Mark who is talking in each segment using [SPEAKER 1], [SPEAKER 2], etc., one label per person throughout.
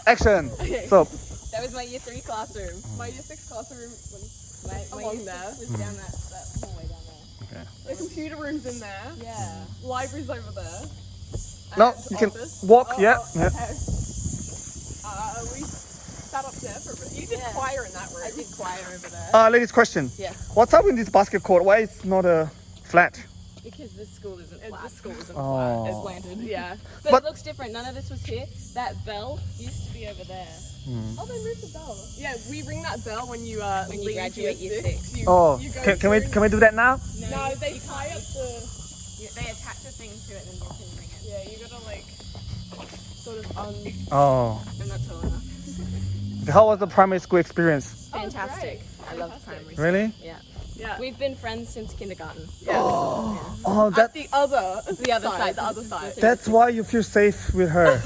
[SPEAKER 1] Action.
[SPEAKER 2] Okay.
[SPEAKER 1] So,
[SPEAKER 3] That was my year 3 classroom.
[SPEAKER 2] My year 6 classroom
[SPEAKER 3] My
[SPEAKER 2] Along
[SPEAKER 3] year
[SPEAKER 2] there.
[SPEAKER 3] 6 was down that hallway down there.
[SPEAKER 1] okay.
[SPEAKER 2] the computer room's in there.
[SPEAKER 3] Yeah.
[SPEAKER 2] Library's over there.
[SPEAKER 1] No,
[SPEAKER 2] And
[SPEAKER 1] you can
[SPEAKER 2] office.
[SPEAKER 1] walk.
[SPEAKER 2] Oh,
[SPEAKER 1] Yeah.
[SPEAKER 2] oh,
[SPEAKER 1] Yeah.
[SPEAKER 2] okay. We sat up there for a bit. You did
[SPEAKER 3] Yeah.
[SPEAKER 2] choir in that room.
[SPEAKER 3] I did choir over there.
[SPEAKER 1] Ladies, question.
[SPEAKER 3] Yes.
[SPEAKER 1] What's up in this basket court? Why it's not a flat?
[SPEAKER 3] Because this school isn't flat.
[SPEAKER 2] This school isn't
[SPEAKER 1] Oh.
[SPEAKER 2] flat.
[SPEAKER 3] It's landed.
[SPEAKER 2] Yeah.
[SPEAKER 3] But,
[SPEAKER 1] But-
[SPEAKER 3] it looks different. None of this was here. That bell used to be over there.
[SPEAKER 2] Oh, they moved the bell. Yeah, we ring that bell when you
[SPEAKER 3] When you
[SPEAKER 2] leave
[SPEAKER 3] graduate year 6.
[SPEAKER 2] You,
[SPEAKER 1] Oh,
[SPEAKER 2] you go
[SPEAKER 1] can we
[SPEAKER 2] through-
[SPEAKER 1] can we do that now?
[SPEAKER 2] No, they tie up the.
[SPEAKER 3] They attach a thing to it and then you can ring it.
[SPEAKER 2] Yeah, you gotta like sort of
[SPEAKER 1] Oh.
[SPEAKER 3] I'm not tall enough.
[SPEAKER 1] How was the primary school experience?
[SPEAKER 3] Fantastic. I love
[SPEAKER 2] Fantastic.
[SPEAKER 3] primary school.
[SPEAKER 1] Really?
[SPEAKER 3] Yeah.
[SPEAKER 2] Yeah.
[SPEAKER 3] We've been friends since kindergarten.
[SPEAKER 2] Yeah.
[SPEAKER 1] Oh,
[SPEAKER 2] At the other
[SPEAKER 3] The other side.
[SPEAKER 2] The other side.
[SPEAKER 1] that's why you feel safe with her.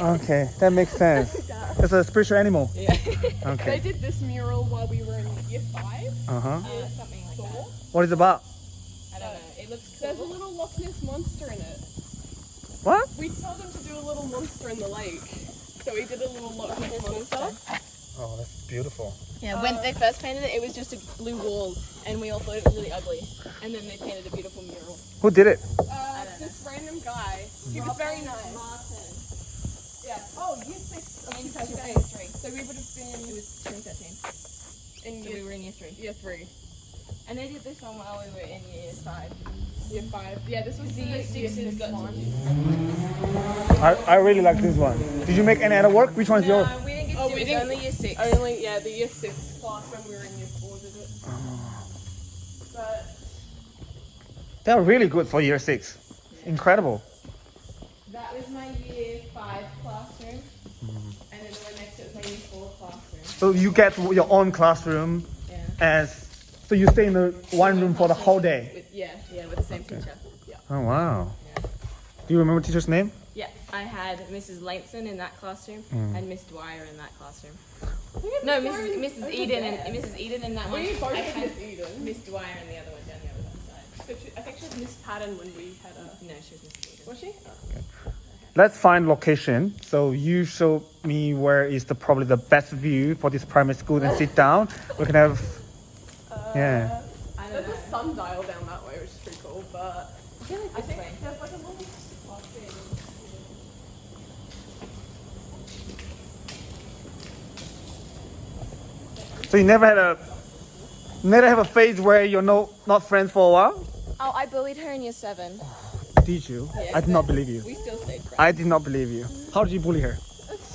[SPEAKER 1] Okay, that makes sense. It's a spiritual animal.
[SPEAKER 3] Yeah.
[SPEAKER 2] They
[SPEAKER 1] Okay.
[SPEAKER 2] did this mural while we were in year 5.
[SPEAKER 1] Uh-huh.
[SPEAKER 3] Something like that.
[SPEAKER 2] 4.
[SPEAKER 1] What is it about?
[SPEAKER 3] I don't know. It looks
[SPEAKER 2] There's a
[SPEAKER 3] cool.
[SPEAKER 2] little Loch Ness monster in it.
[SPEAKER 1] What?
[SPEAKER 2] We told them to do a little monster in the lake. So we did a little Loch Ness monster.
[SPEAKER 1] Oh, that's beautiful.
[SPEAKER 3] Yeah, when they first painted it, it was just a blue wall, and we all thought it was really ugly. And then they painted a beautiful mural.
[SPEAKER 1] Who did it?
[SPEAKER 2] This random guy. He was very nice.
[SPEAKER 3] Martin.
[SPEAKER 2] Yeah. Oh, year 6 of
[SPEAKER 3] In
[SPEAKER 2] 2008.
[SPEAKER 3] 2003.
[SPEAKER 2] So we would have been
[SPEAKER 3] It was 2013.
[SPEAKER 2] in
[SPEAKER 3] So we were in year 3.
[SPEAKER 2] year 3.
[SPEAKER 3] And they did this one while we were in year 5.
[SPEAKER 2] Year 5. Yeah, this was the
[SPEAKER 3] year
[SPEAKER 2] year
[SPEAKER 3] 6
[SPEAKER 2] 6
[SPEAKER 3] got
[SPEAKER 2] one.
[SPEAKER 1] I really like this one. Did you make any other work? Which one's yours?
[SPEAKER 3] No, we didn't get
[SPEAKER 2] Oh,
[SPEAKER 3] to do
[SPEAKER 2] we
[SPEAKER 3] it. It was
[SPEAKER 2] didn't-
[SPEAKER 3] only year 6.
[SPEAKER 2] Only, yeah, the year 6 class when we were in year 4 did it. But
[SPEAKER 1] They're really good for year 6. Incredible.
[SPEAKER 3] That was my year 5 classroom. And then the one next to it was my year 4 classroom.
[SPEAKER 1] So you get your own classroom
[SPEAKER 3] Yeah.
[SPEAKER 1] as so you stay in the one room for the whole day.
[SPEAKER 3] With the same teacher.
[SPEAKER 1] Oh wow.
[SPEAKER 3] Yeah.
[SPEAKER 1] Do you remember teacher's name?
[SPEAKER 3] Yeah, I had Mrs. Laneson in that classroom and Miss Dwyer in that classroom.
[SPEAKER 2] had
[SPEAKER 3] No,
[SPEAKER 2] Miss Dwyer
[SPEAKER 3] Mrs.
[SPEAKER 2] over
[SPEAKER 3] Eden
[SPEAKER 2] there.
[SPEAKER 3] and Mrs. Eden in that one.
[SPEAKER 2] we both
[SPEAKER 3] I
[SPEAKER 2] had
[SPEAKER 3] had
[SPEAKER 2] Miss Eden.
[SPEAKER 3] Miss Dwyer in the other one down the other side.
[SPEAKER 2] I think she was Miss Patton when we had a.
[SPEAKER 3] No, she was Miss Eden.
[SPEAKER 2] Was she?
[SPEAKER 1] Let's find location. So you show me where is the probably the best view for this primary school and sit down. We can have yeah.
[SPEAKER 3] I don't
[SPEAKER 2] There's
[SPEAKER 3] know.
[SPEAKER 2] a sundial down that way, which is pretty cool. But
[SPEAKER 3] I feel like
[SPEAKER 2] I
[SPEAKER 3] this
[SPEAKER 2] think
[SPEAKER 3] way.
[SPEAKER 2] there's like a little thing.
[SPEAKER 1] So you never have a phase where you're not friends for a while?
[SPEAKER 3] Oh, I bullied her in year 7.
[SPEAKER 1] Did you?
[SPEAKER 3] Yeah,
[SPEAKER 1] I did not believe you.
[SPEAKER 3] We still stayed friends.
[SPEAKER 1] I did not believe you. How did you bully her?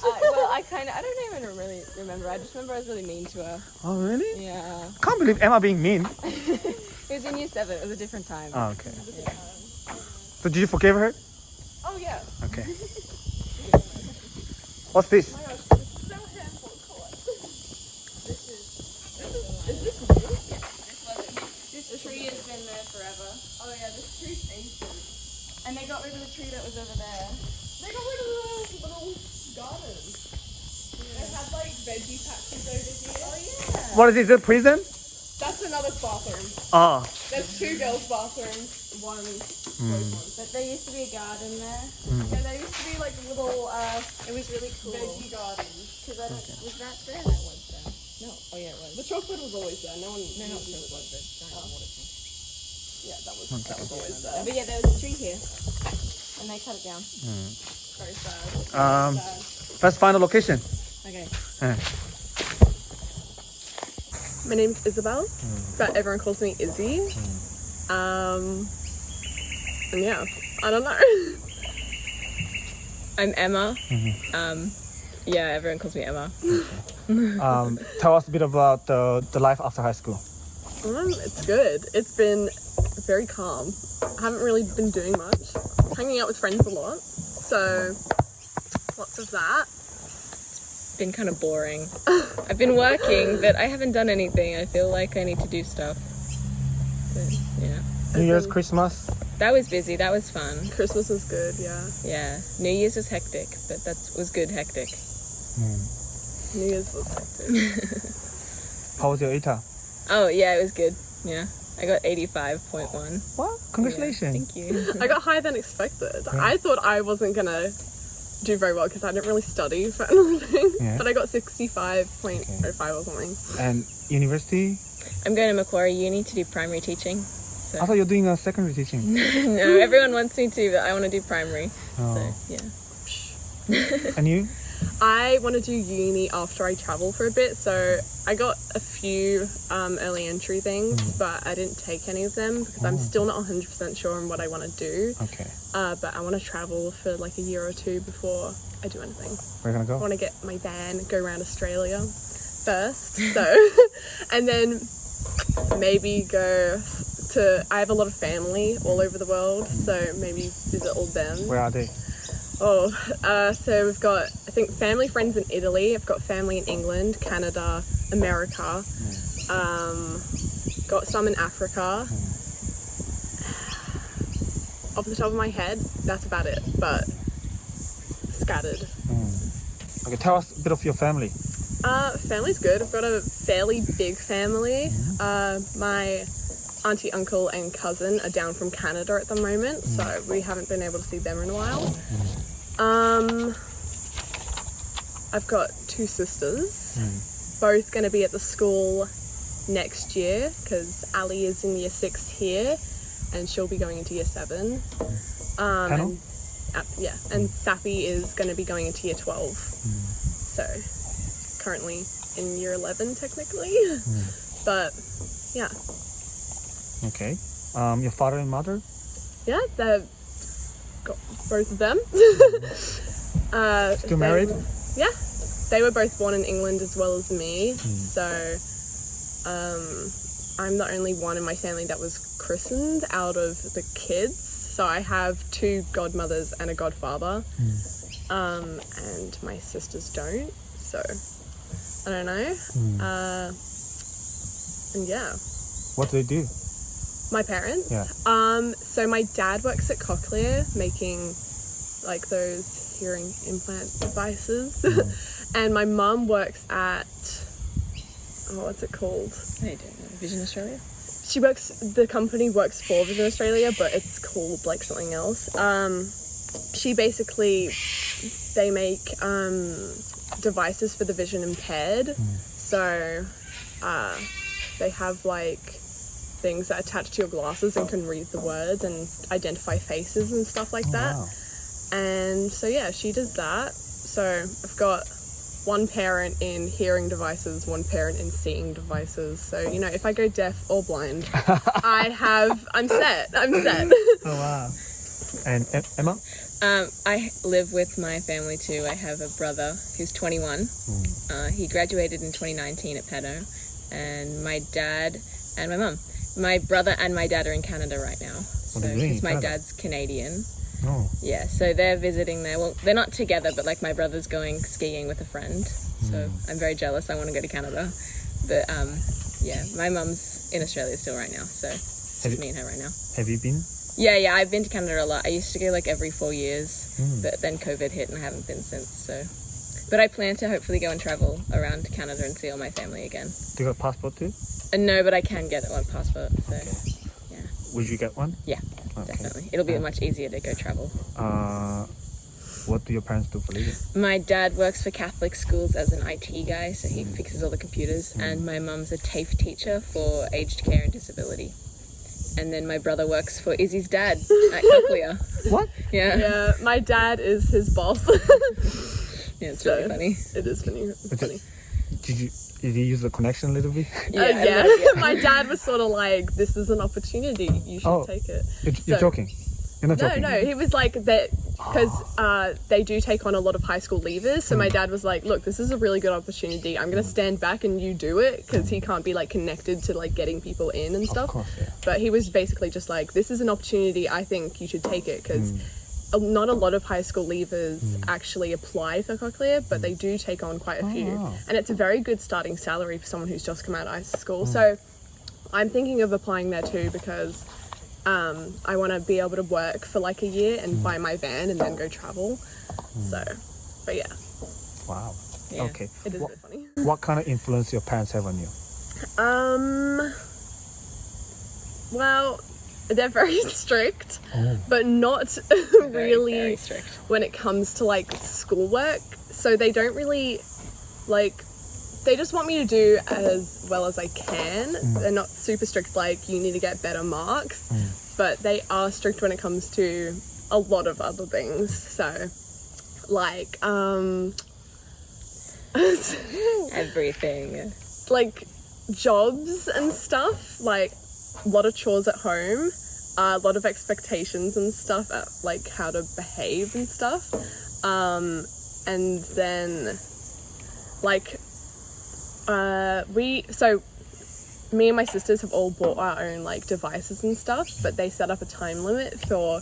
[SPEAKER 3] Well, I don't even really remember. I just remember I was really mean to her.
[SPEAKER 1] Oh really?
[SPEAKER 3] Yeah.
[SPEAKER 1] Can't believe Emma being mean.
[SPEAKER 3] It was in year 7. It was a different time.
[SPEAKER 1] Oh, okay.
[SPEAKER 3] Yeah.
[SPEAKER 1] So did you forgive her?
[SPEAKER 2] Oh yeah.
[SPEAKER 1] Okay. What's this?
[SPEAKER 2] Oh my gosh, this is our handful of collect. Is this new?
[SPEAKER 3] This tree has been there forever.
[SPEAKER 2] Oh yeah, this tree's ancient.
[SPEAKER 3] And they got rid of the tree that was over there.
[SPEAKER 2] They got rid of the little garden. They had like veggie patches over here. Oh yeah.
[SPEAKER 1] What is it? Is it prison?
[SPEAKER 2] That's another bathroom.
[SPEAKER 1] Ah.
[SPEAKER 2] There's 2 girls' bathrooms, 1 boys' one.
[SPEAKER 3] But there used to be a garden there.
[SPEAKER 2] Yeah, there used to be like little
[SPEAKER 3] It was really cool.
[SPEAKER 2] veggie gardens.
[SPEAKER 3] Because I don't, was that there? That was there. No. Oh yeah, it was.
[SPEAKER 2] The chocolate was always there. No one.
[SPEAKER 3] No, not sure it was the giant water tree.
[SPEAKER 2] Yeah, that was always there.
[SPEAKER 3] But yeah, there was a tree here. And they cut it down.
[SPEAKER 2] Very sad.
[SPEAKER 1] Let's find a location.
[SPEAKER 3] Okay.
[SPEAKER 2] My name's Isabel, but everyone calls me Izzy. And yeah, I don't know. I'm Emma. Yeah, everyone calls me Emma.
[SPEAKER 1] Tell us a bit about the life after high school.
[SPEAKER 2] It's good. It's been very calm. I haven't really been doing much. Hanging out with friends a lot. So, lots of that.
[SPEAKER 3] Been kind of boring. I've been working, but I haven't done anything. I feel like I need to do stuff. But, yeah.
[SPEAKER 1] New Year's, Christmas.
[SPEAKER 3] That was busy. That was fun.
[SPEAKER 2] Christmas was good, yeah.
[SPEAKER 3] Yeah. New Year's was hectic, but that was good hectic.
[SPEAKER 2] New Year's was hectic.
[SPEAKER 1] How was your ETA?
[SPEAKER 3] Oh, yeah, it was good. Yeah. I got 85.1.
[SPEAKER 1] What? Congratulations.
[SPEAKER 3] Thank you.
[SPEAKER 2] I got higher than expected. I thought I wasn't gonna do very well because I didn't really study for anything.
[SPEAKER 1] Yeah.
[SPEAKER 2] But I got 65.05 or something.
[SPEAKER 1] And university?
[SPEAKER 3] I'm going to Macquarie Uni to do primary teaching. So.
[SPEAKER 1] I thought you're doing a secondary teaching.
[SPEAKER 3] No, everyone wants me to, but I want to do primary.
[SPEAKER 1] Oh.
[SPEAKER 3] So, yeah.
[SPEAKER 1] And you?
[SPEAKER 2] I want to do uni after I travel for a bit, so I got a few early entry things, but I didn't take any of them because I'm still not 100% sure on what I want to do.
[SPEAKER 1] Okay.
[SPEAKER 2] But I want to travel for like a year or two before I do anything.
[SPEAKER 1] Where are you going to
[SPEAKER 2] I
[SPEAKER 1] go?
[SPEAKER 2] want to get my van, go around Australia first, so, and then maybe go to, I have a lot of family all over the world, so maybe visit all them.
[SPEAKER 1] Where are they?
[SPEAKER 2] Oh, so we've got, I think, family, friends in Italy. I've got family in England, Canada, America. Got some in Africa. Off the top of my head, that's about it, but scattered.
[SPEAKER 1] Okay, tell us a bit of your family.
[SPEAKER 2] Family's good. I've got a fairly big family. My auntie, uncle, and cousin are down from Canada at the moment, so we haven't been able to see them in a while. I've got 2 sisters, both going to be at the school next year because Ali is in year 6 here and she'll be going into year 7.
[SPEAKER 1] Penno?
[SPEAKER 2] And Sappy is going to be going into year 12. So currently in year 11 technically, but yeah.
[SPEAKER 1] Okay. Your father and mother?
[SPEAKER 2] Yeah, they've got both of them.
[SPEAKER 1] Still married?
[SPEAKER 2] Yeah, they were both born in England as well as me. So I'm the only one in my family that was christened out of the kids. So I have 2 godmothers and a godfather, and my sisters don't. So I don't know. And yeah.
[SPEAKER 1] What do they do?
[SPEAKER 2] My parents?
[SPEAKER 1] Yeah.
[SPEAKER 2] So my dad works at Cochlear making like those hearing implant devices. And my mum works at, what's it called?
[SPEAKER 3] I don't know. Vision Australia?
[SPEAKER 2] The company works for Vision Australia, but it's called like something else. She basically, they make devices for the vision impaired. So they have like things that attach to your glasses and can read the words and identify faces and stuff like that.
[SPEAKER 1] Wow.
[SPEAKER 2] And so yeah, she does that. So I've got one parent in hearing devices, one parent in seeing devices. So, you know, if I go deaf or blind, I'm set.
[SPEAKER 1] Oh, wow. And Emma?
[SPEAKER 3] I live with my family too. I have a brother who's 21. He graduated in 2019 at Penno, and my dad and my mum. My brother and my dad are in Canada right now.
[SPEAKER 1] What are you doing in
[SPEAKER 3] my
[SPEAKER 1] Canada?
[SPEAKER 3] dad's Canadian.
[SPEAKER 1] Oh.
[SPEAKER 3] Yeah, so they're visiting there. Well, they're not together, but like my brother's going skiing with a friend. So I'm very jealous. I want to go to Canada. But yeah, my mum's in Australia still right now. So it's just me and her right now.
[SPEAKER 1] Have you been?
[SPEAKER 3] Yeah, I've been to Canada a lot. I used to go like every 4 years, but then COVID hit and I haven't been since. So, but I plan to hopefully go and travel around Canada and see all my family again.
[SPEAKER 1] Do you got a passport too?
[SPEAKER 3] No, but I can get one passport. So yeah.
[SPEAKER 1] Would you get one?
[SPEAKER 3] Yeah, definitely. It'll be much easier to go travel.
[SPEAKER 1] What do your parents do for living?
[SPEAKER 3] My dad works for Catholic schools as an IT guy, so he fixes all the computers. And my mum's a TAFE teacher for aged care and disability. And then my brother works for Izzy's dad at Cochlear.
[SPEAKER 1] What?
[SPEAKER 3] Yeah.
[SPEAKER 2] Yeah, my dad is his boss.
[SPEAKER 3] Yeah, it's really funny.
[SPEAKER 2] It is funny. It's funny.
[SPEAKER 1] Did you use the connection a little bit?
[SPEAKER 2] Yeah. My dad was sort of like, this is an opportunity, you should take it.
[SPEAKER 1] You're joking? You're not joking?
[SPEAKER 2] No, he was like that because they do take on a lot of high school leavers. So my dad was like, look, this is a really good opportunity. I'm going to stand back and you do it because he can't be like connected to like getting people in and stuff.
[SPEAKER 1] Of course, yeah.
[SPEAKER 2] But he was basically just like, this is an opportunity. I think you should take it because not a lot of high school leavers actually apply for Cochlear, but they do take on quite a few.
[SPEAKER 1] Wow.
[SPEAKER 2] And it's a very good starting salary for someone who's just come out of high school. So I'm thinking of applying there too because I want to be able to work for like a year and buy my van and then go travel. So, but yeah.
[SPEAKER 1] Wow.
[SPEAKER 3] Yeah.
[SPEAKER 1] Okay.
[SPEAKER 2] It is a bit funny.
[SPEAKER 1] What kind of influence your parents have on you?
[SPEAKER 2] Well, they're very strict, but not really
[SPEAKER 3] very strict.
[SPEAKER 2] when it comes to like schoolwork. So they don't really like, they just want me to do as well as I can. They're not super strict like you need to get better marks, but they are strict when it comes to a lot of other things. So like
[SPEAKER 3] Everything.
[SPEAKER 2] like jobs and stuff, like a lot of chores at home, a lot of expectations and stuff, like how to behave and stuff, and then like me and my sisters have all bought our own like devices and stuff, but they set up a time limit for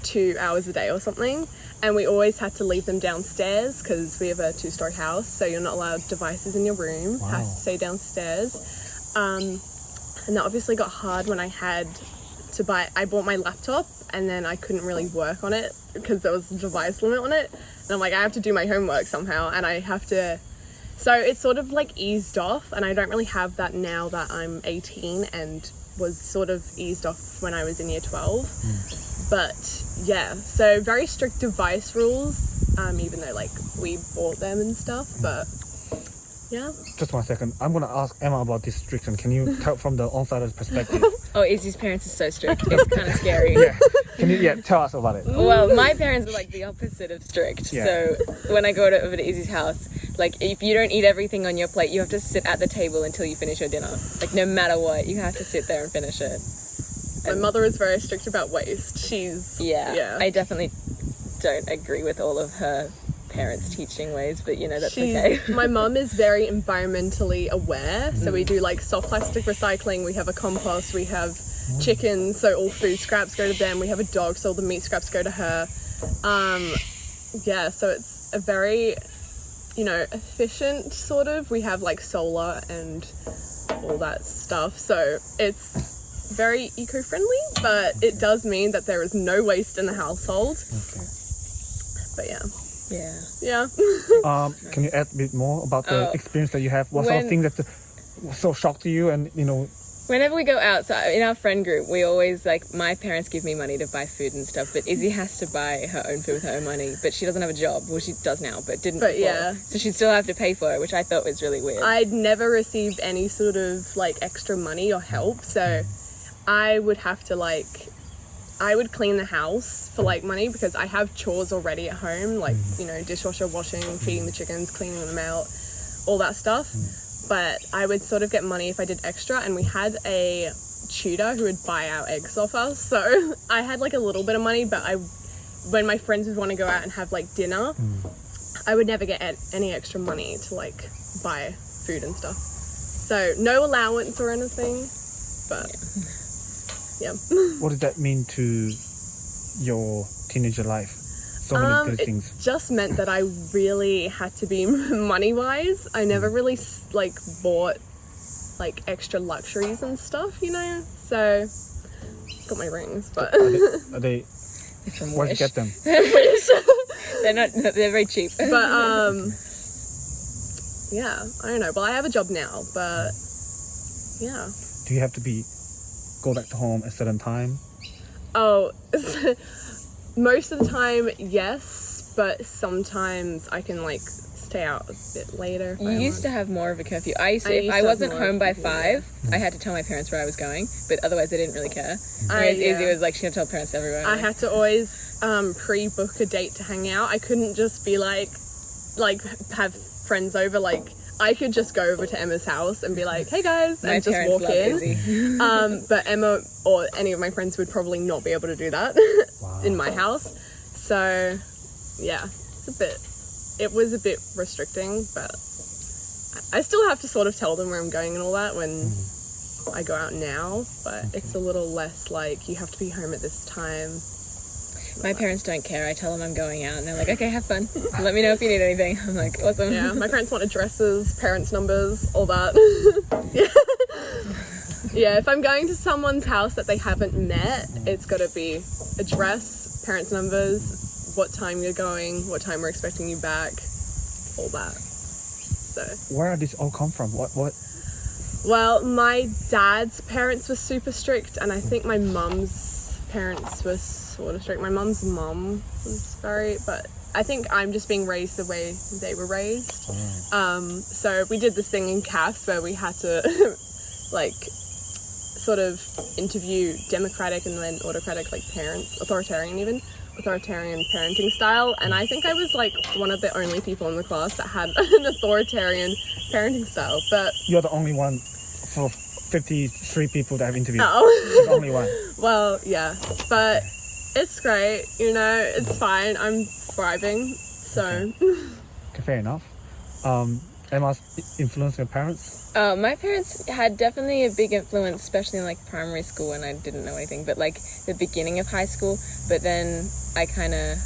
[SPEAKER 2] 2 hours a day or something, and we always had to leave them downstairs because we have a 2-story house, so you're not allowed devices in your room. Has to stay downstairs. And that obviously got hard when I bought my laptop and then I couldn't really work on it because there was a device limit on it, and I'm like, I have to do my homework somehow, and I have to, so it's sort of like eased off, and I don't really have that now that I'm 18 and was sort of eased off when I was in year 12. But yeah, so very strict device rules, even though like we bought them and stuff, but yeah.
[SPEAKER 1] Just 1 second. I'm going to ask Emma about this restriction. Can you tell from the outsider's perspective?
[SPEAKER 3] Oh, Izzy's parents are so strict. It's kind of scary.
[SPEAKER 1] Can you tell us about it?
[SPEAKER 3] Well, my parents are like the opposite of strict.
[SPEAKER 1] Yeah.
[SPEAKER 3] So when I go over to Izzy's house, like if you don't eat everything on your plate, you have to sit at the table until you finish your dinner. Like no matter what, you have to sit there and finish it.
[SPEAKER 2] My mother is very strict about waste. Yeah.
[SPEAKER 3] I definitely don't agree with all of her parents' teaching ways, but you know, that's okay.
[SPEAKER 2] My mum is very environmentally aware, so we do like soft plastic recycling, we have a compost, we have chickens, so all food scraps go to them, we have a dog, so all the meat scraps go to her. So it's a very, efficient sort of. We have like solar and all that stuff, so it's very eco-friendly, but it does mean that there is no waste in the household. But yeah.
[SPEAKER 1] Can you add a bit more about the experience that you have? What sort of thing that was so shocked to you? And
[SPEAKER 3] whenever we go out, so in our friend group, we always like, my parents give me money to buy food and stuff, but Izzy has to buy her own food with her own money, but she doesn't have a job. Well, she does now, but didn't before.
[SPEAKER 2] Yeah.
[SPEAKER 3] So she'd still have to pay for it, which I thought was really weird.
[SPEAKER 2] I'd never received any sort of like extra money or help, so I would have to I would clean the house for like money because I have chores already at home, like, dishwasher, washing, feeding the chickens, cleaning them out, all that stuff. But I would sort of get money if I did extra, and we had a tutor who would buy our eggs off us. So I had like a little bit of money, but when my friends would want to go out and have like dinner, I would never get any extra money to like buy food and stuff. So no allowance or anything, but yeah.
[SPEAKER 1] what did that mean to your teenager life? So many good things.
[SPEAKER 2] It just meant that I really had to be money-wise. I never really like bought like extra luxuries and stuff, So got my rings, but
[SPEAKER 1] are they
[SPEAKER 3] from
[SPEAKER 1] where'd you get them?
[SPEAKER 3] They're very cheap.
[SPEAKER 2] But yeah, I don't know. Well, I have a job now, but yeah.
[SPEAKER 1] Do you have to go back to home at a certain time?
[SPEAKER 2] Oh, most of the time, yes, but sometimes I can like stay out a bit later.
[SPEAKER 3] You used to have more of a curfew. If I wasn't home by 5, I had to tell my parents where I was going, but otherwise they didn't really care. Whereas Izzy was like, she had to tell parents everywhere.
[SPEAKER 2] I had to always pre-book a date to hang out. I couldn't just be like have friends over. Like I could just go over to Emma's house and be like, hey guys, and just walk in. But Emma or any of my friends would probably not be able to do that in my house. So yeah, it was a bit restricting, but I still have to sort of tell them where I'm going and all that when I go out now, but it's a little less like you have to be home at this time.
[SPEAKER 3] My parents don't care. I tell them I'm going out and they're like, okay, have fun. Let me know if you need anything. I'm like, awesome.
[SPEAKER 2] Yeah, my parents want addresses, parents' numbers, all that. Yeah, if I'm going to someone's house that they haven't met, it's got to be address, parents' numbers, what time you're going, what time we're expecting you back, all that. So
[SPEAKER 1] where did this all come from? What?
[SPEAKER 2] Well, my dad's parents were super strict, and I think my mum's parents were sort of strict. My mum's mum was but I think I'm just being raised the way they were raised. So we did this thing in CAFS where we had to like sort of interview democratic and then autocratic like parents, authoritarian parenting style, and I think I was like one of the only people in the class that had an authoritarian parenting style. But
[SPEAKER 1] You're the only one for 53 people that I've interviewed.
[SPEAKER 2] oh,
[SPEAKER 1] You're the only one.
[SPEAKER 2] well, yeah, but it's great, you know, it's fine. I'm thriving, so.
[SPEAKER 1] Okay, fair enough. Emma's influence your parents?
[SPEAKER 3] My parents had definitely a big influence, especially in like primary school when I didn't know anything, but like the beginning of high school. But then I kind of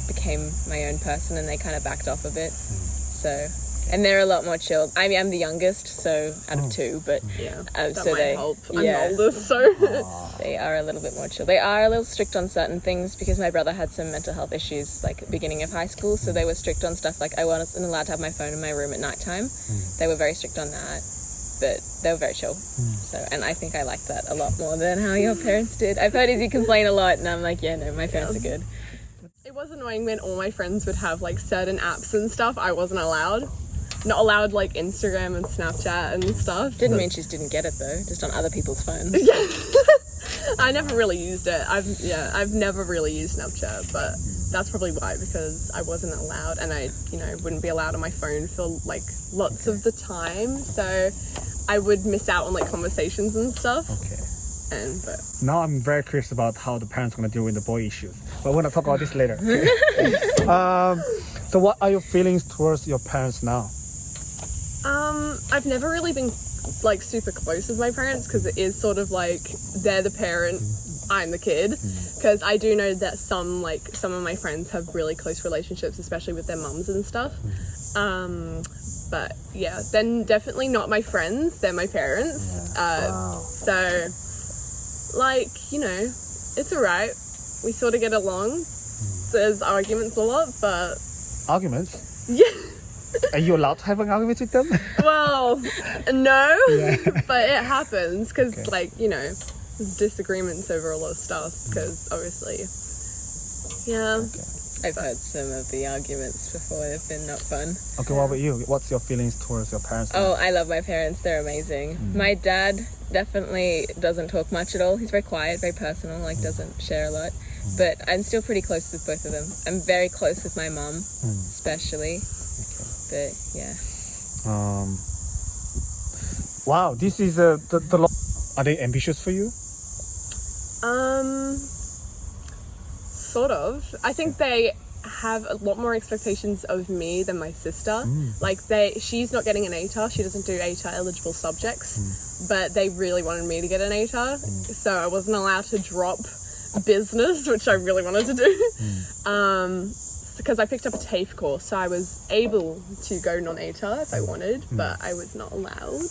[SPEAKER 3] became my own person and they kind of backed off a bit. So, and they're a lot more chill. I mean, I'm the youngest, so out of two, but
[SPEAKER 2] Yeah, that
[SPEAKER 3] so
[SPEAKER 2] might
[SPEAKER 3] they,
[SPEAKER 2] help. I'm
[SPEAKER 3] yeah,
[SPEAKER 2] the oldest, so.
[SPEAKER 3] they are a little bit more chill. They are a little strict on certain things because my brother had some mental health issues like at the beginning of high school, so they were strict on stuff like I wasn't allowed to have my phone in my room at nighttime. They were very strict on that, but they were very chill. So, and I think I liked that a lot more than how your parents did. I've heard Izzy complain a lot, and I'm like, yeah, no, my parents are good.
[SPEAKER 2] It was annoying when all my friends would have like certain apps and stuff. I wasn't allowed. Not allowed like Instagram and Snapchat and stuff.
[SPEAKER 3] Didn't mean she just didn't get it though, just on other people's phones.
[SPEAKER 2] I never really used it. I've never really used Snapchat, but that's probably why, because I wasn't allowed, and I, you know, wouldn't be allowed on my phone for like lots of the time. So I would miss out on like conversations and stuff.
[SPEAKER 1] Okay.
[SPEAKER 2] But
[SPEAKER 1] Now I'm very curious about how the parents are going to deal with the boy issues. But we're going to talk about this later. So what are your feelings towards your parents now?
[SPEAKER 2] I've never really been like super close with my parents because it is sort of like they're the parent, I'm the kid. Because I do know that some of my friends have really close relationships, especially with their mums and stuff. But yeah, then definitely not my friends, they're my parents.
[SPEAKER 1] Wow.
[SPEAKER 2] So like, you know, it's alright. We sort of get along. There's arguments a lot, but
[SPEAKER 1] Arguments?
[SPEAKER 2] yeah.
[SPEAKER 1] Are you allowed to have an argument with them?
[SPEAKER 2] Well, no,
[SPEAKER 1] Yeah.
[SPEAKER 2] but it happens because,
[SPEAKER 1] Okay.
[SPEAKER 2] like, you know, there's disagreements over a lot of stuff because obviously, yeah.
[SPEAKER 3] I've heard some of the arguments before. They've been not fun.
[SPEAKER 1] Okay, what about you? What's your feelings towards your parents now?
[SPEAKER 3] Oh, I love my parents. They're amazing. My dad definitely doesn't talk much at all. He's very quiet, very personal, like doesn't share a lot. But I'm still pretty close with both of them. I'm very close with my mum, especially. But yeah.
[SPEAKER 1] Wow, this is Are they ambitious for you?
[SPEAKER 2] Sort of. I think they have a lot more expectations of me than my sister. Like she's not getting an ATAR. She doesn't do ATAR eligible subjects, but they really wanted me to get an ATAR, so I wasn't allowed to drop business, which I really wanted to do. Because I picked up a TAFE course, so I was able to go non-ATAR if I wanted, but I was not allowed.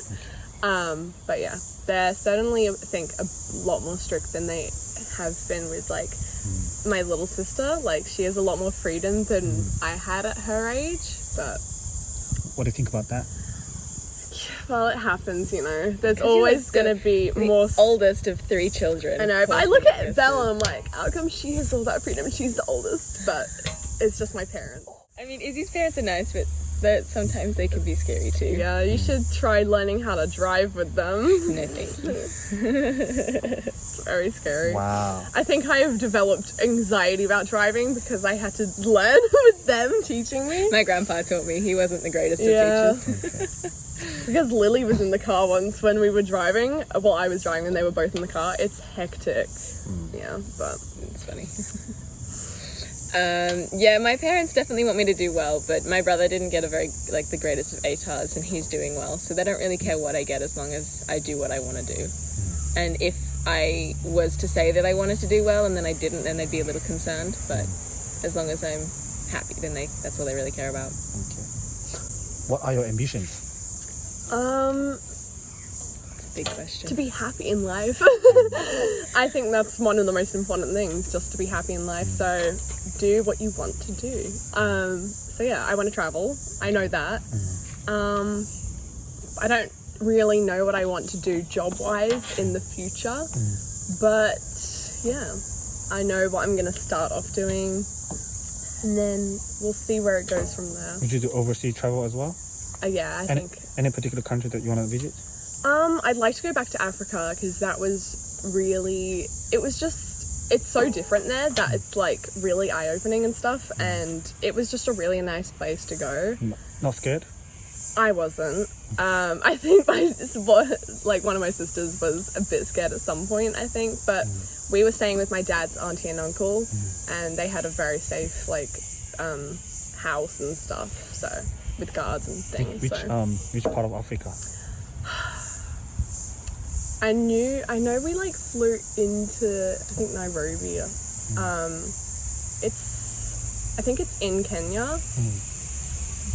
[SPEAKER 2] But yeah, they're certainly, I think, a lot more strict than they have been with like my little sister. Like she has a lot more freedom than I had at her age. But
[SPEAKER 1] What do you think about that?
[SPEAKER 2] well, it happens, you know. There's always gonna be more.
[SPEAKER 3] Oldest of 3 children.
[SPEAKER 2] I know, but I look at Bella and I'm like, how come she has all that freedom and she's the oldest? But it's just my parents.
[SPEAKER 3] I mean, Izzy's parents are nice, but sometimes they can be scary too.
[SPEAKER 2] Yeah, you should try learning how to drive with them.
[SPEAKER 3] No, thank you.
[SPEAKER 2] It's very scary.
[SPEAKER 1] Wow.
[SPEAKER 2] I think I have developed anxiety about driving because I had to learn with them teaching me.
[SPEAKER 3] My grandpa taught me. He wasn't the greatest of
[SPEAKER 2] Yeah.
[SPEAKER 3] teachers.
[SPEAKER 2] Because Lily was in the car once when we were driving. Well, I was driving and they were both in the car. It's hectic. Yeah, but
[SPEAKER 3] It's funny. Yeah, my parents definitely want me to do well, but my brother didn't get the greatest of ATARs, and he's doing well, so they don't really care what I get as long as I do what I want to do. And if I was to say that I wanted to do well and then I didn't, then they'd be a little concerned, but as long as I'm happy, then that's all they really care about.
[SPEAKER 1] Okay. What are your ambitions?
[SPEAKER 3] It's a big question.
[SPEAKER 2] to be happy in life. I think that's one of the most important things, just to be happy in life. So do what you want to do. So yeah, I want to travel. I know that. I don't really know what I want to do job-wise in the future, but yeah, I know what I'm going to start off doing, and then we'll see where it goes from there.
[SPEAKER 1] Would you do overseas travel as well?
[SPEAKER 2] Yeah, I think.
[SPEAKER 1] Any particular country that you want to visit?
[SPEAKER 2] I'd like to go back to Africa because that was really, it's so different there that it's like really eye-opening and stuff, and it was just a really nice place to go.
[SPEAKER 1] Not scared?
[SPEAKER 2] I wasn't. I think one of my sisters was a bit scared at some point, I think, but we were staying with my dad's auntie and uncle, and they had a very safe house and stuff, so with guards and things.
[SPEAKER 1] Which part of Africa?
[SPEAKER 2] I know we like flew into, I think, Nairobi. I think it's in Kenya.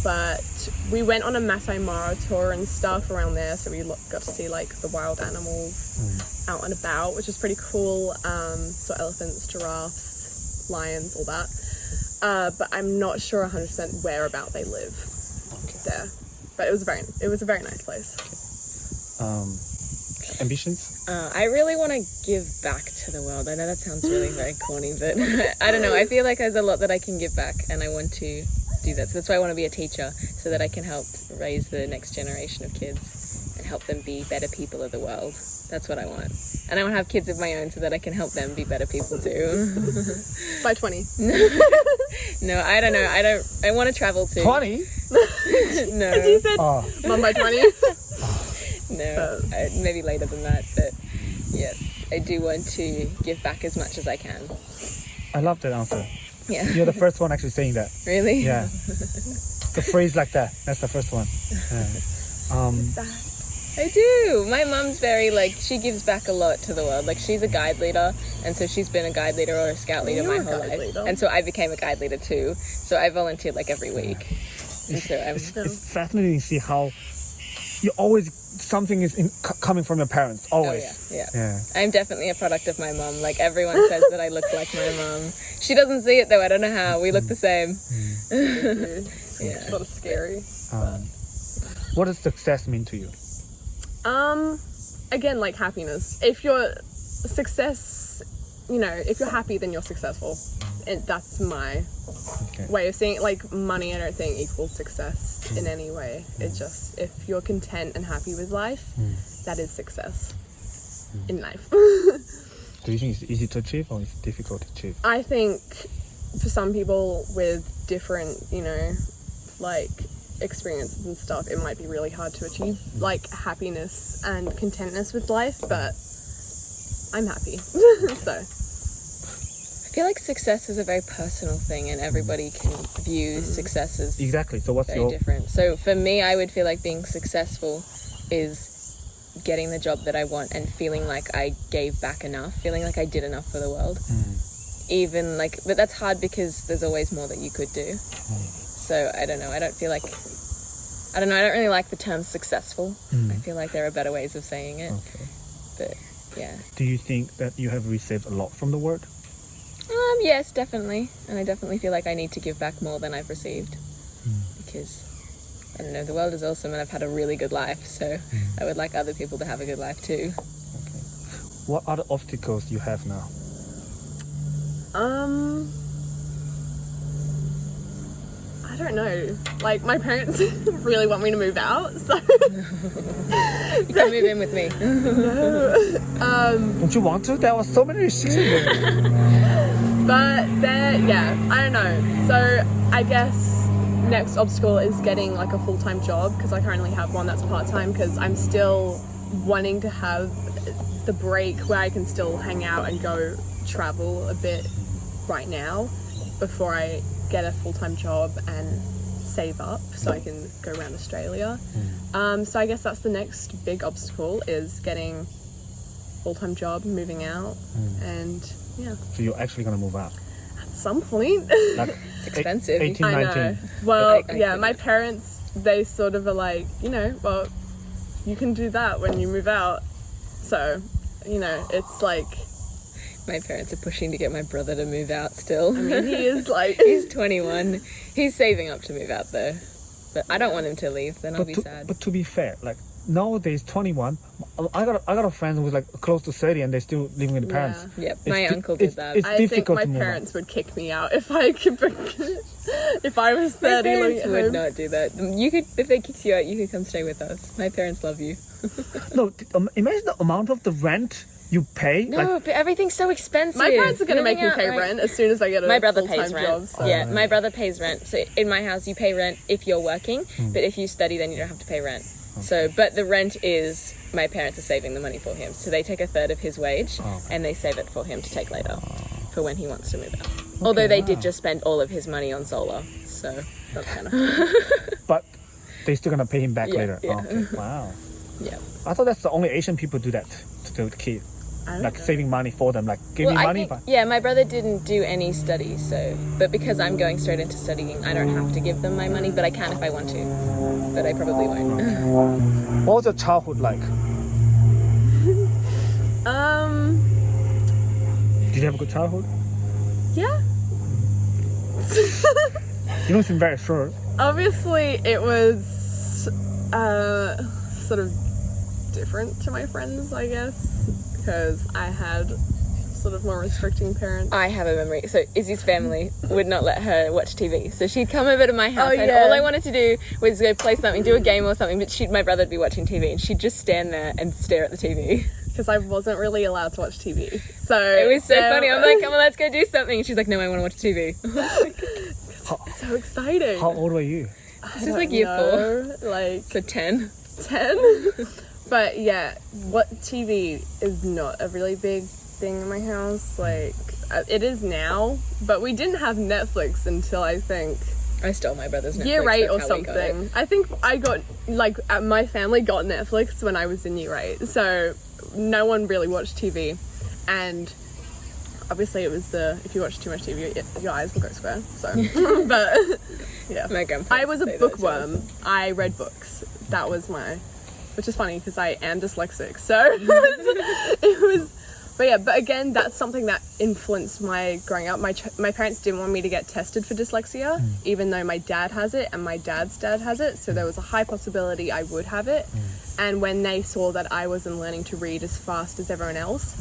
[SPEAKER 2] But we went on a Masai Mara tour and stuff around there, so we got to see like the wild animals out and about, which is pretty cool. So elephants, giraffes, lions, all that. But I'm not sure 100% where about they live there. But it was a very nice place.
[SPEAKER 1] Ambitions?
[SPEAKER 3] I really want to give back to the world. I know that sounds really very corny, but I don't know. I feel like there's a lot that I can give back, and I want to do that. So that's why I want to be a teacher, so that I can help raise the next generation of kids and help them be better people of the world. That's what I want. And I want to have kids of my own so that I can help them be better people too.
[SPEAKER 2] By 20.
[SPEAKER 3] No, I don't know. I want to travel too.
[SPEAKER 1] 20?
[SPEAKER 3] No.
[SPEAKER 2] As you said, Mum by 20.
[SPEAKER 3] No, maybe later than that, but yes, I do want to give back as much as I can.
[SPEAKER 1] I love that answer.
[SPEAKER 3] Yeah.
[SPEAKER 1] You're the first one actually saying that.
[SPEAKER 3] Really?
[SPEAKER 1] Yeah. The phrase like that. That's the first one.
[SPEAKER 3] I do. My mum's very she gives back a lot to the world. Like, she's a guide leader, and so she's been a guide leader or a scout leader my whole life.
[SPEAKER 2] Leader.
[SPEAKER 3] And so I became a guide leader too. So I volunteered every week. And so
[SPEAKER 1] it's fascinating to see how you always something is coming from your parents. Always.
[SPEAKER 3] Oh, yeah. I'm definitely a product of my mum. Like, everyone says that I look like my mum. She doesn't see it though. I don't know how. We look the same.
[SPEAKER 2] Yeah. Sort of scary.
[SPEAKER 1] What does success mean to you?
[SPEAKER 2] Again, like happiness. If you're if you're happy, then you're successful. And that's my way of seeing it. Like, money, I don't think equals success in any way. It's just, if you're content and happy with life, that is success in life.
[SPEAKER 1] Do you think it's easy to achieve or it's difficult to achieve?
[SPEAKER 2] I think for some people with different, experiences and stuff, it might be really hard to achieve happiness and contentness with life, but I'm happy. So
[SPEAKER 3] I feel like success is a very personal thing, and everybody can view success as
[SPEAKER 1] exactly. So what's
[SPEAKER 3] very different. So for me, I would feel like being successful is getting the job that I want and feeling like I gave back enough, feeling like I did enough for the world. But that's hard because there's always more that you could do. So I don't know. I don't really like the term successful. I feel like there are better ways of saying it.
[SPEAKER 1] Okay.
[SPEAKER 3] But yeah.
[SPEAKER 1] Do you think that you have received a lot from the world?
[SPEAKER 3] Yes, definitely. And I definitely feel like I need to give back more than I've received. Because, I don't know, the world is awesome and I've had a really good life. So I would like other people to have a good life too.
[SPEAKER 1] Okay. What other obstacles you have now?
[SPEAKER 2] I don't know. Like, my parents really want me to move out, so
[SPEAKER 3] You can move in with me.
[SPEAKER 1] Don't you want to? There are so many restrictions.
[SPEAKER 2] But I don't know. So I guess next obstacle is getting a full-time job, because I currently have one that's part-time, because I'm still wanting to have the break where I can still hang out and go travel a bit right now before I get a full-time job and save up so I can go around Australia. So I guess that's the next big obstacle, is getting full-time job, moving out, and yeah.
[SPEAKER 1] So you're actually going to move out?
[SPEAKER 2] At some point.
[SPEAKER 3] It's expensive.
[SPEAKER 1] 18,
[SPEAKER 2] I
[SPEAKER 1] 19.
[SPEAKER 2] know. Well,
[SPEAKER 3] I
[SPEAKER 2] my parents, they sort of are like, well, you can do that when you move out. So, it's like...
[SPEAKER 3] My parents are pushing to get my brother to move out still.
[SPEAKER 2] I mean, he is
[SPEAKER 3] He's 21. He's saving up to move out though. But I don't want him to leave. Then I'll be
[SPEAKER 1] to,
[SPEAKER 3] sad.
[SPEAKER 1] but to be fair, like nowadays 21, I got a friend who's like close to 30 and they're still living with the parents.
[SPEAKER 3] Yep, my uncle did that.
[SPEAKER 1] It's
[SPEAKER 2] I think
[SPEAKER 1] difficult
[SPEAKER 2] my
[SPEAKER 1] to move
[SPEAKER 2] parents would kick me out if I could. If I was 30
[SPEAKER 3] My
[SPEAKER 2] living
[SPEAKER 3] parents
[SPEAKER 2] at
[SPEAKER 3] would
[SPEAKER 2] home.
[SPEAKER 3] not do that. You could, if they kicked you out, you could come stay with us. My parents love you.
[SPEAKER 1] on. No, imagine the amount of the rent you pay.
[SPEAKER 3] No,
[SPEAKER 1] like,
[SPEAKER 3] but everything's so expensive.
[SPEAKER 2] My parents are going to make
[SPEAKER 3] Moving
[SPEAKER 2] me
[SPEAKER 3] out,
[SPEAKER 2] pay rent as soon as I get a
[SPEAKER 3] My brother
[SPEAKER 2] full-time
[SPEAKER 3] pays rent.
[SPEAKER 2] job. So.
[SPEAKER 3] Yeah, my brother pays rent. So in my house, you pay rent if you're working, but if you study, then you don't have to pay rent. So, but the rent is my parents are saving the money for him. So they take a third of his wage and they save it for him to take later for when he wants to move out. Although they did just spend all of his money on solar. So that's kind of
[SPEAKER 1] but they're still gonna pay him back later.
[SPEAKER 3] Yeah.
[SPEAKER 1] Okay. Wow.
[SPEAKER 3] yeah.
[SPEAKER 1] I thought that's the only Asian people do that to the kid, like saving money for them, like give me
[SPEAKER 3] I
[SPEAKER 1] money.
[SPEAKER 3] think,
[SPEAKER 1] But
[SPEAKER 3] yeah, my brother didn't do any studies, so but because I'm going straight into studying, I don't have to give them my money, but I can if I want to. But I probably won't.
[SPEAKER 1] what was your childhood like? Did you have a good childhood?
[SPEAKER 2] Yeah.
[SPEAKER 1] You don't seem very sure.
[SPEAKER 2] Obviously, it was sort of different to my friends, I guess, because I had sort of more restricting parents.
[SPEAKER 3] I have a memory. So Izzy's family would not let her watch TV. So she'd come over to my house and
[SPEAKER 2] yeah.
[SPEAKER 3] all I wanted to do was go play something, do a game or something, but my brother would be watching TV and she'd just stand there and stare at the TV.
[SPEAKER 2] Because I wasn't really allowed to watch TV. So
[SPEAKER 3] It was so funny. I'm like, come on, let's go do something. And she's like, no, I want to watch TV.
[SPEAKER 2] so exciting.
[SPEAKER 1] How old were you?
[SPEAKER 3] This is like year 4.
[SPEAKER 2] Like
[SPEAKER 3] So 10.
[SPEAKER 2] 10. But yeah, what TV is not a really big thing in my house. Like, it is now, but we didn't have Netflix until I think
[SPEAKER 3] I stole my brother's Netflix.
[SPEAKER 2] year 8
[SPEAKER 3] That's
[SPEAKER 2] or
[SPEAKER 3] how we got it.
[SPEAKER 2] something. I think I got, like, my family got Netflix when I was in year 8. So no one really watched TV. And obviously it was if you watch too much TV, your eyes will go square. So, but yeah.
[SPEAKER 3] My grandpa
[SPEAKER 2] I was a
[SPEAKER 3] used to say that
[SPEAKER 2] bookworm.
[SPEAKER 3] to us.
[SPEAKER 2] I read books. That was which is funny because I am dyslexic. So it was, but yeah, but again, that's something that influenced my growing up. My parents didn't want me to get tested for dyslexia, even though my dad has it and my dad's dad has it. So there was a high possibility I would have it. And when they saw that I wasn't learning to read as fast as everyone else,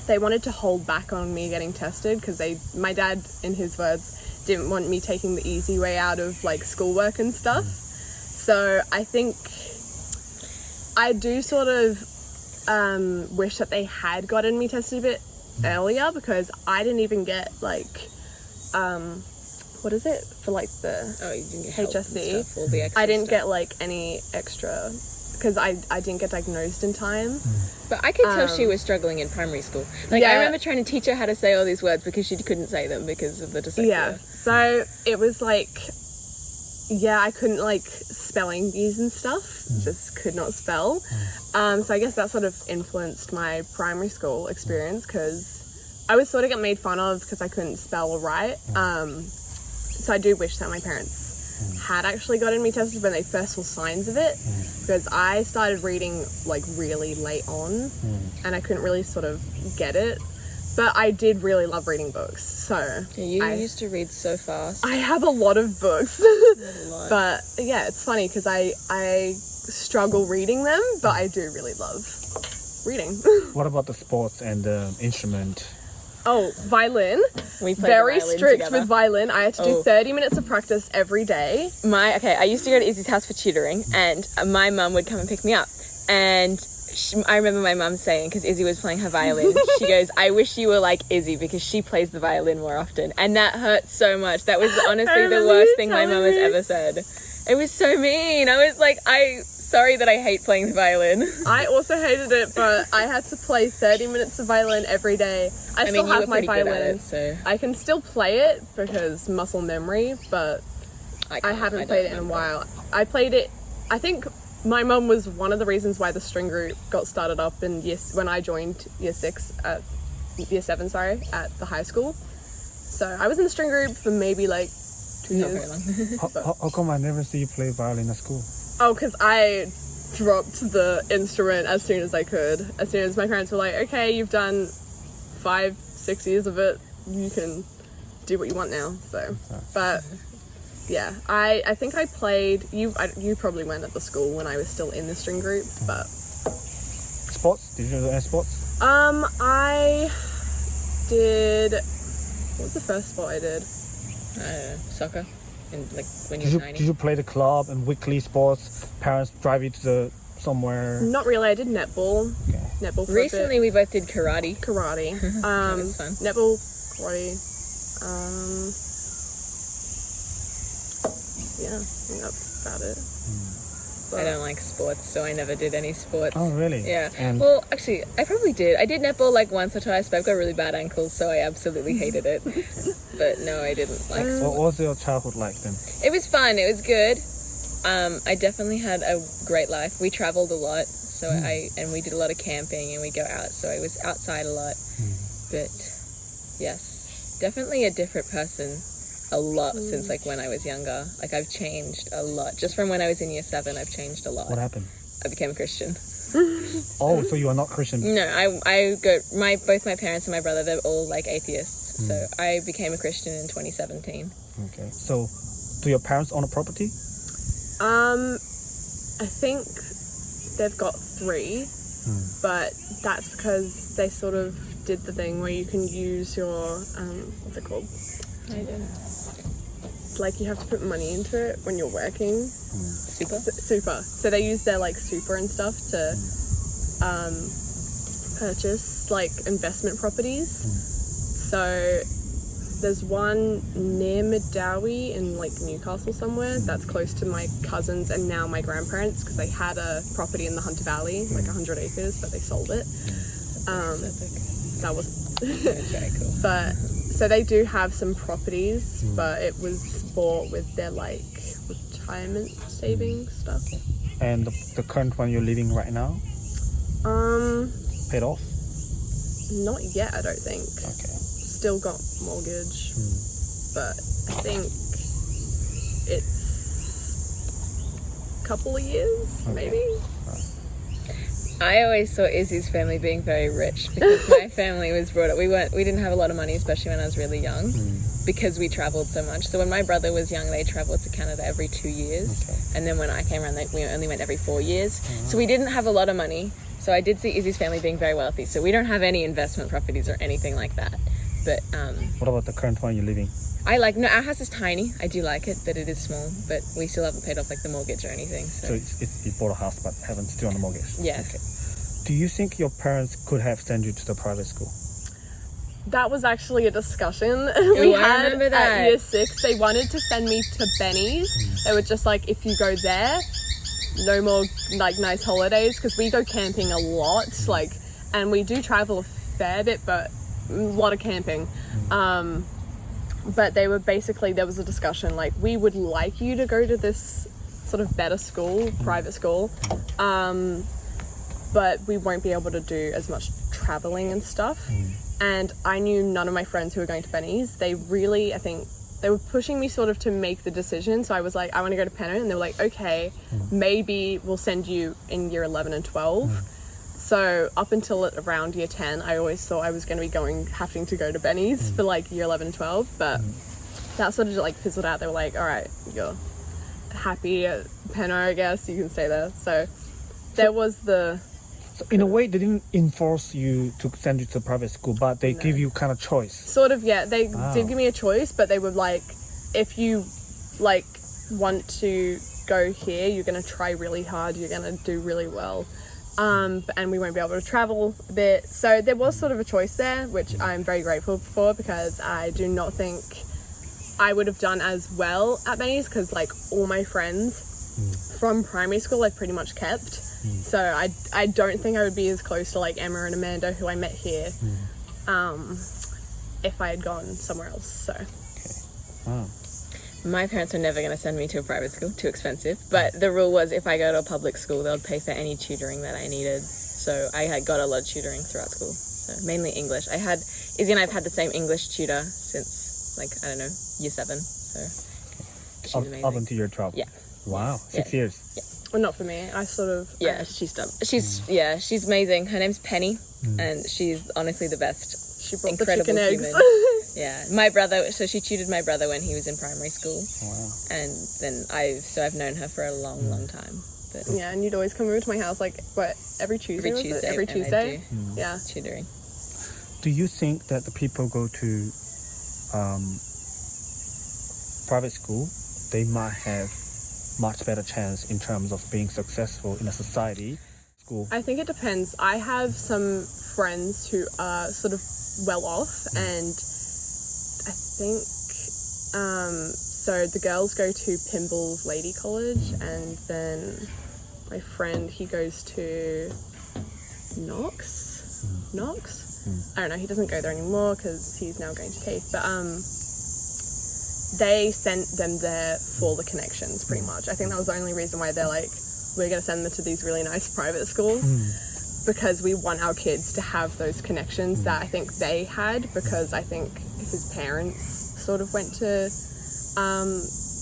[SPEAKER 2] they wanted to hold back on me getting tested because my dad, in his words, didn't want me taking the easy way out of like schoolwork and stuff. So I think I do sort of wish that they had gotten me tested a bit earlier because I didn't even get like what is it for like the
[SPEAKER 3] you didn't get help and
[SPEAKER 2] HSC.
[SPEAKER 3] stuff, all the extra
[SPEAKER 2] I didn't
[SPEAKER 3] stuff.
[SPEAKER 2] get like any extra because I didn't get diagnosed in time.
[SPEAKER 3] But I could tell she was struggling in primary school. Like,
[SPEAKER 2] Yeah.
[SPEAKER 3] I remember trying to teach her how to say all these words because she couldn't say them because of the dyslexia.
[SPEAKER 2] Yeah. So it was like, yeah, I couldn't like spelling bees and stuff. Just could not spell. So I guess that sort of influenced my primary school experience because I was sort of get made fun of because I couldn't spell or write. So I do wish that my parents had actually gotten me tested when they first saw signs of it because I started reading like really late on and I couldn't really sort of get it. But I did really love reading books, so
[SPEAKER 3] You used to read so fast.
[SPEAKER 2] I have a lot of books.
[SPEAKER 3] A lot.
[SPEAKER 2] But yeah, it's funny because I struggle reading them, but I do really love reading.
[SPEAKER 1] What about the sports and the instrument?
[SPEAKER 2] Oh, violin.
[SPEAKER 3] We played
[SPEAKER 2] Very
[SPEAKER 3] the violin
[SPEAKER 2] strict
[SPEAKER 3] together.
[SPEAKER 2] with violin. I had to do
[SPEAKER 3] Oh.
[SPEAKER 2] 30 minutes of practice every day.
[SPEAKER 3] I used to go to Izzy's house for tutoring, and my mum would come and pick me up. And I remember my mum saying, because Izzy was playing her violin, she goes, "I wish you were like Izzy because she plays the violin more often." And that hurt so much. That was honestly the
[SPEAKER 2] remember
[SPEAKER 3] worst
[SPEAKER 2] you
[SPEAKER 3] thing my mum
[SPEAKER 2] telling
[SPEAKER 3] has
[SPEAKER 2] me.
[SPEAKER 3] ever said. It was so mean. I was like, sorry that I hate playing the violin.
[SPEAKER 2] I also hated it, but I had to play 30 minutes of violin every day. I still
[SPEAKER 3] you
[SPEAKER 2] have
[SPEAKER 3] were
[SPEAKER 2] my
[SPEAKER 3] pretty good at
[SPEAKER 2] violin.
[SPEAKER 3] it, so
[SPEAKER 2] I can still play it because muscle memory, but I haven't played it in a while. I played it, I think my mum was one of the reasons why the string group got started up in when I joined year 7, at the high school. So I was in the string group for maybe like 2
[SPEAKER 3] Not
[SPEAKER 2] years.
[SPEAKER 3] very long.
[SPEAKER 1] How come I never see you play violin at school?
[SPEAKER 2] Oh, because I dropped the instrument as soon as I could. As soon as my parents were like, okay, you've done 5-6 years of it, you can do what you want now. So, but Yeah, I think I played. You probably went at the school when I was still in the string group, but
[SPEAKER 1] Sports? Did you do any sports?
[SPEAKER 2] I did. What was the first sport I did?
[SPEAKER 3] Soccer. And like when
[SPEAKER 1] Did
[SPEAKER 3] you're
[SPEAKER 1] you,
[SPEAKER 3] tiny.
[SPEAKER 1] did you play the club and weekly sports? Parents drive you to the somewhere?
[SPEAKER 2] Not really. I did netball.
[SPEAKER 1] Okay.
[SPEAKER 2] Netball for
[SPEAKER 3] Recently,
[SPEAKER 2] a
[SPEAKER 3] we both did karate.
[SPEAKER 2] bit. Karate.
[SPEAKER 3] was fun.
[SPEAKER 2] Netball, karate. Yeah, I think that's about it.
[SPEAKER 3] I don't like sports, so I never did any sports.
[SPEAKER 1] Oh, really?
[SPEAKER 3] Yeah.
[SPEAKER 1] And
[SPEAKER 3] Well, actually, I probably did. I did netball like once or twice, but I've got really bad ankles, so I absolutely hated it. But no, I didn't like
[SPEAKER 1] what was your childhood like then?
[SPEAKER 3] It was fun. It was good. I definitely had a great life. We traveled a lot, so and we did a lot of camping and we go out, so I was outside a lot. But yes, definitely a different person. A lot since like when I was younger. Like I've changed a lot. Just from when I was in year 7, I've changed a lot.
[SPEAKER 1] What happened?
[SPEAKER 3] I became a Christian.
[SPEAKER 1] Oh, so you are not Christian?
[SPEAKER 3] No, I both my parents and my brother, they're all like atheists. So I became a Christian in 2017.
[SPEAKER 1] Okay. So, do your parents own a property?
[SPEAKER 2] I think they've got 3, but that's because they sort of did the thing where you can use your what's it called?
[SPEAKER 3] I don't.
[SPEAKER 2] Like you have to put money into it when you're working.
[SPEAKER 3] Super.
[SPEAKER 2] Super. So they use their like super and stuff to purchase like investment properties. So there's one near Medowie in like Newcastle somewhere that's close to my cousins and now my grandparents, because they had a property in the Hunter Valley, like 100 acres, but they sold it. That was
[SPEAKER 3] That's very cool.
[SPEAKER 2] but so they do have some properties, but it was bought with their like retirement savings stuff.
[SPEAKER 1] And the current one you're living right now? Paid off?
[SPEAKER 2] Not yet, I don't think.
[SPEAKER 1] Okay.
[SPEAKER 2] Still got mortgage, but I think it's a couple of years, maybe.
[SPEAKER 3] I always saw Izzy's family being very rich because my family was brought up. We didn't have a lot of money, especially when I was really young, because we traveled so much. So when my brother was young, they traveled to Canada every 2 years, and then when I came around, we only went every 4 years. So we didn't have a lot of money. So I did see Izzy's family being very wealthy. So we don't have any investment properties or anything like that. But
[SPEAKER 1] What about the current one you're living?
[SPEAKER 3] our house is tiny. I do like it, but it is small. But we still haven't paid off like the mortgage or anything.
[SPEAKER 1] So you bought a house but haven't still on the mortgage?
[SPEAKER 3] Yeah.
[SPEAKER 1] Okay. Do you think your parents could have sent you to the private school?
[SPEAKER 2] That was actually a discussion
[SPEAKER 3] I
[SPEAKER 2] we had
[SPEAKER 3] remember that.
[SPEAKER 2] at year 6. They wanted to send me to Benny's. They were just like, if you go there, no more like nice holidays, because we go camping a lot, like, and we do travel a fair bit, but a lot of camping. But they were basically, there was a discussion like, we would like you to go to this sort of better school, private school, but we won't be able to do as much traveling and stuff. And I knew none of my friends who were going to Benny's. They really, I think, they were pushing me sort of to make the decision. So I was like, I want to go to Penno. And they were like, okay, maybe we'll send you in year 11 and 12. So up until around year 10, I always thought I was going to be having to go to Benny's for like year 11 and 12. But that sort of like fizzled out. They were like, all right, you're happy at Penno, I guess you can stay there. So there was the...
[SPEAKER 1] So in a way, they didn't enforce you to send you to private school, but they give you kind of choice.
[SPEAKER 2] Sort of, yeah. They did give me a choice, but they were like, if you like want to go here, you're going to try really hard, you're going to do really well. And we won't be able to travel a bit. So there was sort of a choice there, which I'm very grateful for, because I do not think I would have done as well at Benny's, because like all my friends from primary school I've pretty much kept. So I don't think I would be as close to like Emma and Amanda, who I met here, if I had gone somewhere else. So
[SPEAKER 3] My parents were never going to send me to a private school, too expensive. But the rule was, if I go to a public school, they'll pay for any tutoring that I needed. So I had got a lot of tutoring throughout school. So mainly English. Izzy and I have had the same English tutor since, like, I don't know, year 7. So she's amazing.
[SPEAKER 1] Up until year 12?
[SPEAKER 3] Yeah.
[SPEAKER 1] Wow, 6 years.
[SPEAKER 3] Yeah.
[SPEAKER 2] well, not for me. I sort of
[SPEAKER 3] She's dumb. She's amazing. Her name's Penny, and she's honestly the best.
[SPEAKER 2] she brought
[SPEAKER 3] Incredible
[SPEAKER 2] the chicken
[SPEAKER 3] human.
[SPEAKER 2] eggs.
[SPEAKER 3] Yeah, my brother. So she tutored my brother when he was in primary school,
[SPEAKER 1] Wow.
[SPEAKER 3] and then I've known her for a long, long time. But
[SPEAKER 2] Yeah, and you'd always come over to my house, like, what, every Tuesday?
[SPEAKER 3] Every
[SPEAKER 2] was it?
[SPEAKER 3] Tuesday,
[SPEAKER 2] Every
[SPEAKER 3] and I
[SPEAKER 2] Tuesday?
[SPEAKER 3] do.
[SPEAKER 2] Yeah.
[SPEAKER 3] tutoring.
[SPEAKER 1] Do you think that the people go to private school, they might have much better chance in terms of being successful in a society? School.
[SPEAKER 2] I think it depends. I have some friends who are sort of well off, and I think so the girls go to Pimble's Lady College, and then my friend, he goes to Knox. I don't know, he doesn't go there anymore because he's now going to TAFE, but they sent them there for the connections, pretty much. I think that was the only reason why they're like, we're going to send them to these really nice private schools, because we want our kids to have those connections that I think they had, because I think his parents sort of went to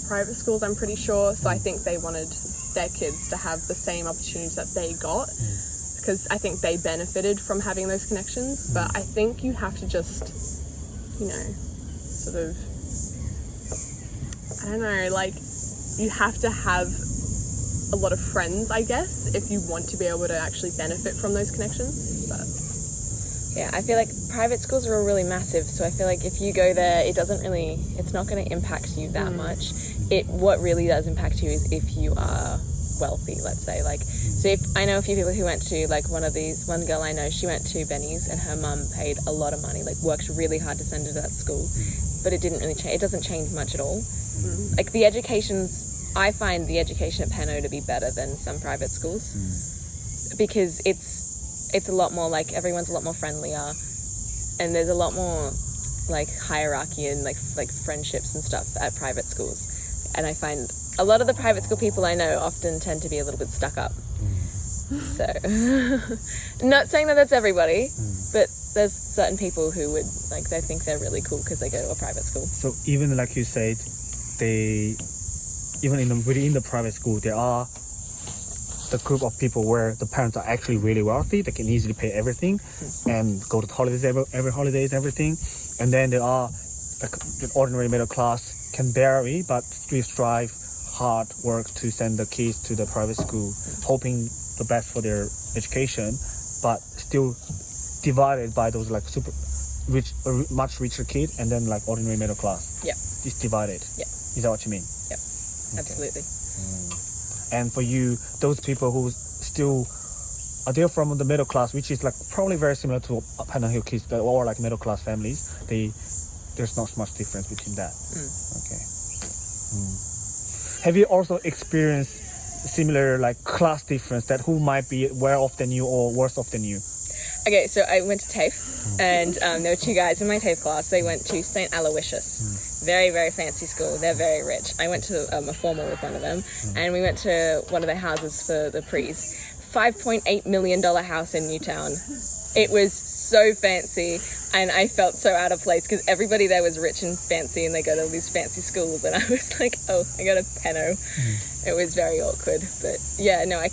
[SPEAKER 2] private schools, I'm pretty sure. So I think they wanted their kids to have the same opportunities that they got, because I think they benefited from having those connections. But I think you have to just, you know, sort of, I don't know, like, you have to have a lot of friends, I guess, if you want to be able to actually benefit from those connections. But
[SPEAKER 3] Yeah, I feel like private schools are all really massive, so I feel like if you go there, it's not going to impact you that much. What really does impact you is if you are wealthy, let's say. Like, so if I know a few people who went to, like, one girl I know, she went to Benny's, and her mum paid a lot of money, like, worked really hard to send her to that school, but it didn't really change. It doesn't change much at all. Like, I find the education at Penno to be better than some private schools, because it's a lot more, like, everyone's a lot more friendlier, and there's a lot more, like, hierarchy and like friendships and stuff at private schools. And I find a lot of the private school people I know often tend to be a little bit stuck up. So, not saying that that's everybody, but there's certain people who would, like, they think they're really cool because they go to a private school.
[SPEAKER 1] So even like you said, within the private school, there are the group of people where the parents are actually really wealthy. They can easily pay everything and go to holidays every holidays, everything. And then there are like the ordinary middle class can barely, but still strive hard work to send the kids to the private school, hoping the best for their education, but still divided by those like super rich, much richer kids, and then like ordinary middle class.
[SPEAKER 3] Yeah.
[SPEAKER 1] It's divided.
[SPEAKER 3] Yeah.
[SPEAKER 1] Is that what you mean?
[SPEAKER 3] Yep. Okay. Absolutely.
[SPEAKER 1] And for you, those people who still are there from the middle class, which is like probably very similar to Penno Hill kids, or like middle class families, there's not much difference between that. Okay. Have you also experienced similar like class difference, that who might be well off than you or worse off than you?
[SPEAKER 3] Okay, so I went to TAFE, and there were two guys in my TAFE class. They went to St. Aloysius. Very, very fancy school. They're very rich. I went to a formal with one of them, and we went to one of their houses for the prees. $5.8 million house in Newtown. It was so fancy, and I felt so out of place because everybody there was rich and fancy, and they go to all these fancy schools, and I was like, oh, I got a Penno. It was very awkward, but yeah, no, I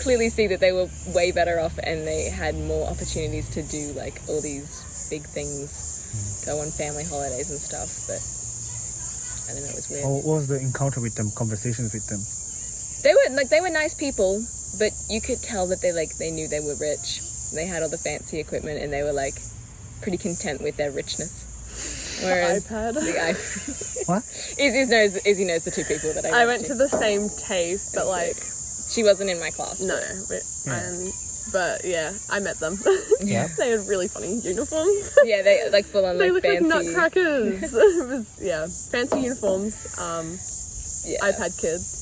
[SPEAKER 3] clearly see that they were way better off, and they had more opportunities to do like all these big things, go on family holidays and stuff. But I don't know, it was weird.
[SPEAKER 1] What was the encounter with them, conversations with them?
[SPEAKER 3] They were nice people, but you could tell that they knew they were rich. They had all the fancy equipment, and they were like pretty content with their richness. Whereas
[SPEAKER 2] the iPad.
[SPEAKER 3] The iPad.
[SPEAKER 1] What?
[SPEAKER 3] Izzy knows the two people that
[SPEAKER 2] I went to the same TAFE, but like
[SPEAKER 3] she wasn't in my class.
[SPEAKER 2] no, but yeah, I met them.
[SPEAKER 1] Yeah.
[SPEAKER 2] They had really funny uniforms.
[SPEAKER 3] Yeah, they like full on
[SPEAKER 2] They
[SPEAKER 3] like
[SPEAKER 2] look like
[SPEAKER 3] fancy.
[SPEAKER 2] nutcrackers. It was, fancy uniforms.
[SPEAKER 3] Yeah.
[SPEAKER 2] iPad kids.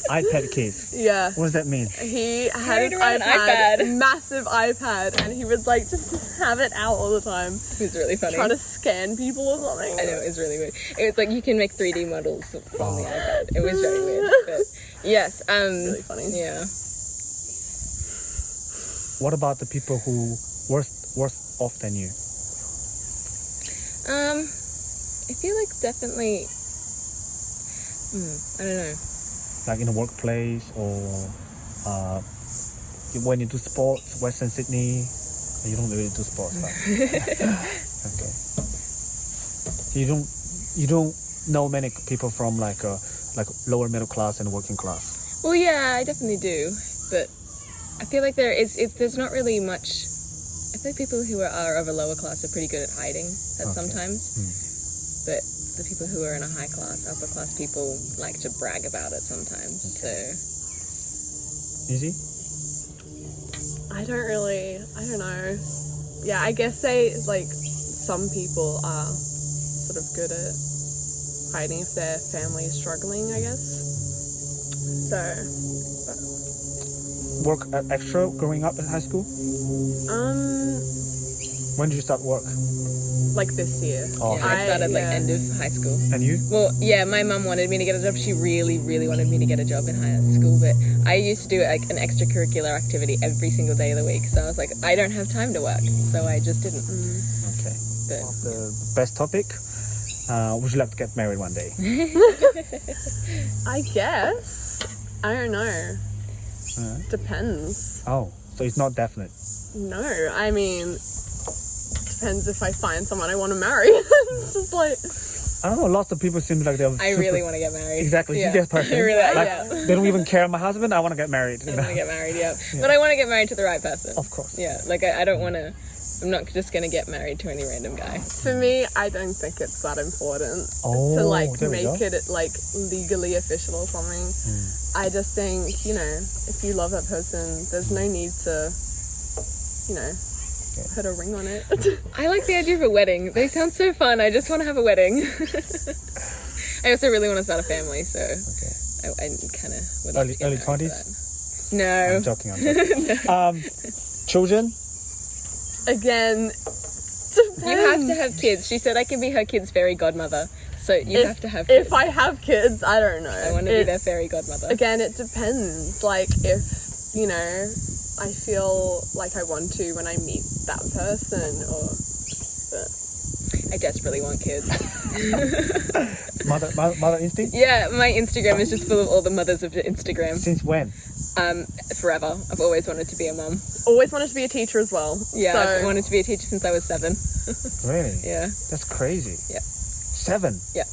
[SPEAKER 1] iPad kids.
[SPEAKER 2] Yeah.
[SPEAKER 1] What does that mean?
[SPEAKER 2] He had
[SPEAKER 3] Carried
[SPEAKER 2] his
[SPEAKER 3] around an iPad.
[SPEAKER 2] massive iPad, and he would like just have it out all the time,
[SPEAKER 3] It was really funny.
[SPEAKER 2] trying to scan people or something.
[SPEAKER 3] I know, it was really weird. It was like you can make 3D models on the iPad. It was very weird. But yes,
[SPEAKER 2] Really funny.
[SPEAKER 3] Yeah.
[SPEAKER 1] What about the people who worse off than you?
[SPEAKER 3] I feel like definitely. I don't know.
[SPEAKER 1] Like in the workplace, or when you do sports, Western Sydney, you don't really do sports, right? Okay. You don't know many people from like lower middle class and working class.
[SPEAKER 3] Well, yeah, I definitely do, but I feel like there's not really much. I feel like people who are of a lower class are pretty good at hiding sometimes, but the people who are in a high class, upper class people like to brag about it sometimes. So,
[SPEAKER 1] Izzy?
[SPEAKER 2] I don't know. Yeah, I guess some people are sort of good at hiding if their family is struggling, I guess. So,
[SPEAKER 1] Work extra growing up in high school? When did you start work?
[SPEAKER 2] like this year.
[SPEAKER 1] Oh,
[SPEAKER 3] yeah, I started end of high school.
[SPEAKER 1] And you?
[SPEAKER 3] Well, yeah, my mum wanted me to get a job. She really, really wanted me to get a job in high school, but I used to do like an extracurricular activity every single day of the week. So I was like, I don't have time to work, so I just didn't.
[SPEAKER 1] Okay.
[SPEAKER 3] But,
[SPEAKER 1] The best topic. Would you like to get married one day?
[SPEAKER 2] I guess. I don't know. Depends.
[SPEAKER 1] Oh, so it's not definite.
[SPEAKER 2] No, I mean, depends if I find someone I want to marry. It's just like,
[SPEAKER 1] I don't know. Lots of people seem like they're.
[SPEAKER 3] I really want to get married.
[SPEAKER 1] Exactly.
[SPEAKER 3] Yeah.
[SPEAKER 1] She's the person.
[SPEAKER 3] Really,
[SPEAKER 1] like,
[SPEAKER 3] yeah.
[SPEAKER 1] They don't even care. My husband. I want to get married.
[SPEAKER 3] I want to get married, yeah. But I want to get married to the right person.
[SPEAKER 1] Of course.
[SPEAKER 3] Yeah, like I don't want to. I'm not just going to get married to any random guy.
[SPEAKER 2] for me, I don't think it's that important
[SPEAKER 1] Oh,
[SPEAKER 2] to like
[SPEAKER 1] there we
[SPEAKER 2] make
[SPEAKER 1] go.
[SPEAKER 2] it like legally official or something. I just think, if you love that person, there's no need to, put a ring on it.
[SPEAKER 3] I like the idea of a wedding. They sound so fun. I just want to have a wedding. I also really want to start a family, so I kind of would like to get
[SPEAKER 1] Early
[SPEAKER 3] married to
[SPEAKER 1] 20s?
[SPEAKER 3] that. No.
[SPEAKER 1] I'm joking. Children?
[SPEAKER 2] Again,
[SPEAKER 3] You have to have kids. She said I can be her kid's fairy godmother. So you have to have kids.
[SPEAKER 2] If I have kids, I don't know.
[SPEAKER 3] I want to be their fairy godmother.
[SPEAKER 2] Again, it depends. Like, if, I feel like I want to when I meet that person,
[SPEAKER 3] I desperately want kids.
[SPEAKER 1] Mother instinct?
[SPEAKER 3] Yeah, my Instagram is just full of all the mothers of Instagram.
[SPEAKER 1] Since when?
[SPEAKER 3] Forever. I've always wanted to be a mum.
[SPEAKER 2] always wanted to be a teacher as well.
[SPEAKER 3] Yeah,
[SPEAKER 2] so,
[SPEAKER 3] I've wanted to be a teacher since I was 7.
[SPEAKER 1] Really?
[SPEAKER 3] Yeah.
[SPEAKER 1] That's crazy.
[SPEAKER 3] Yeah.
[SPEAKER 1] 7?
[SPEAKER 3] Yeah.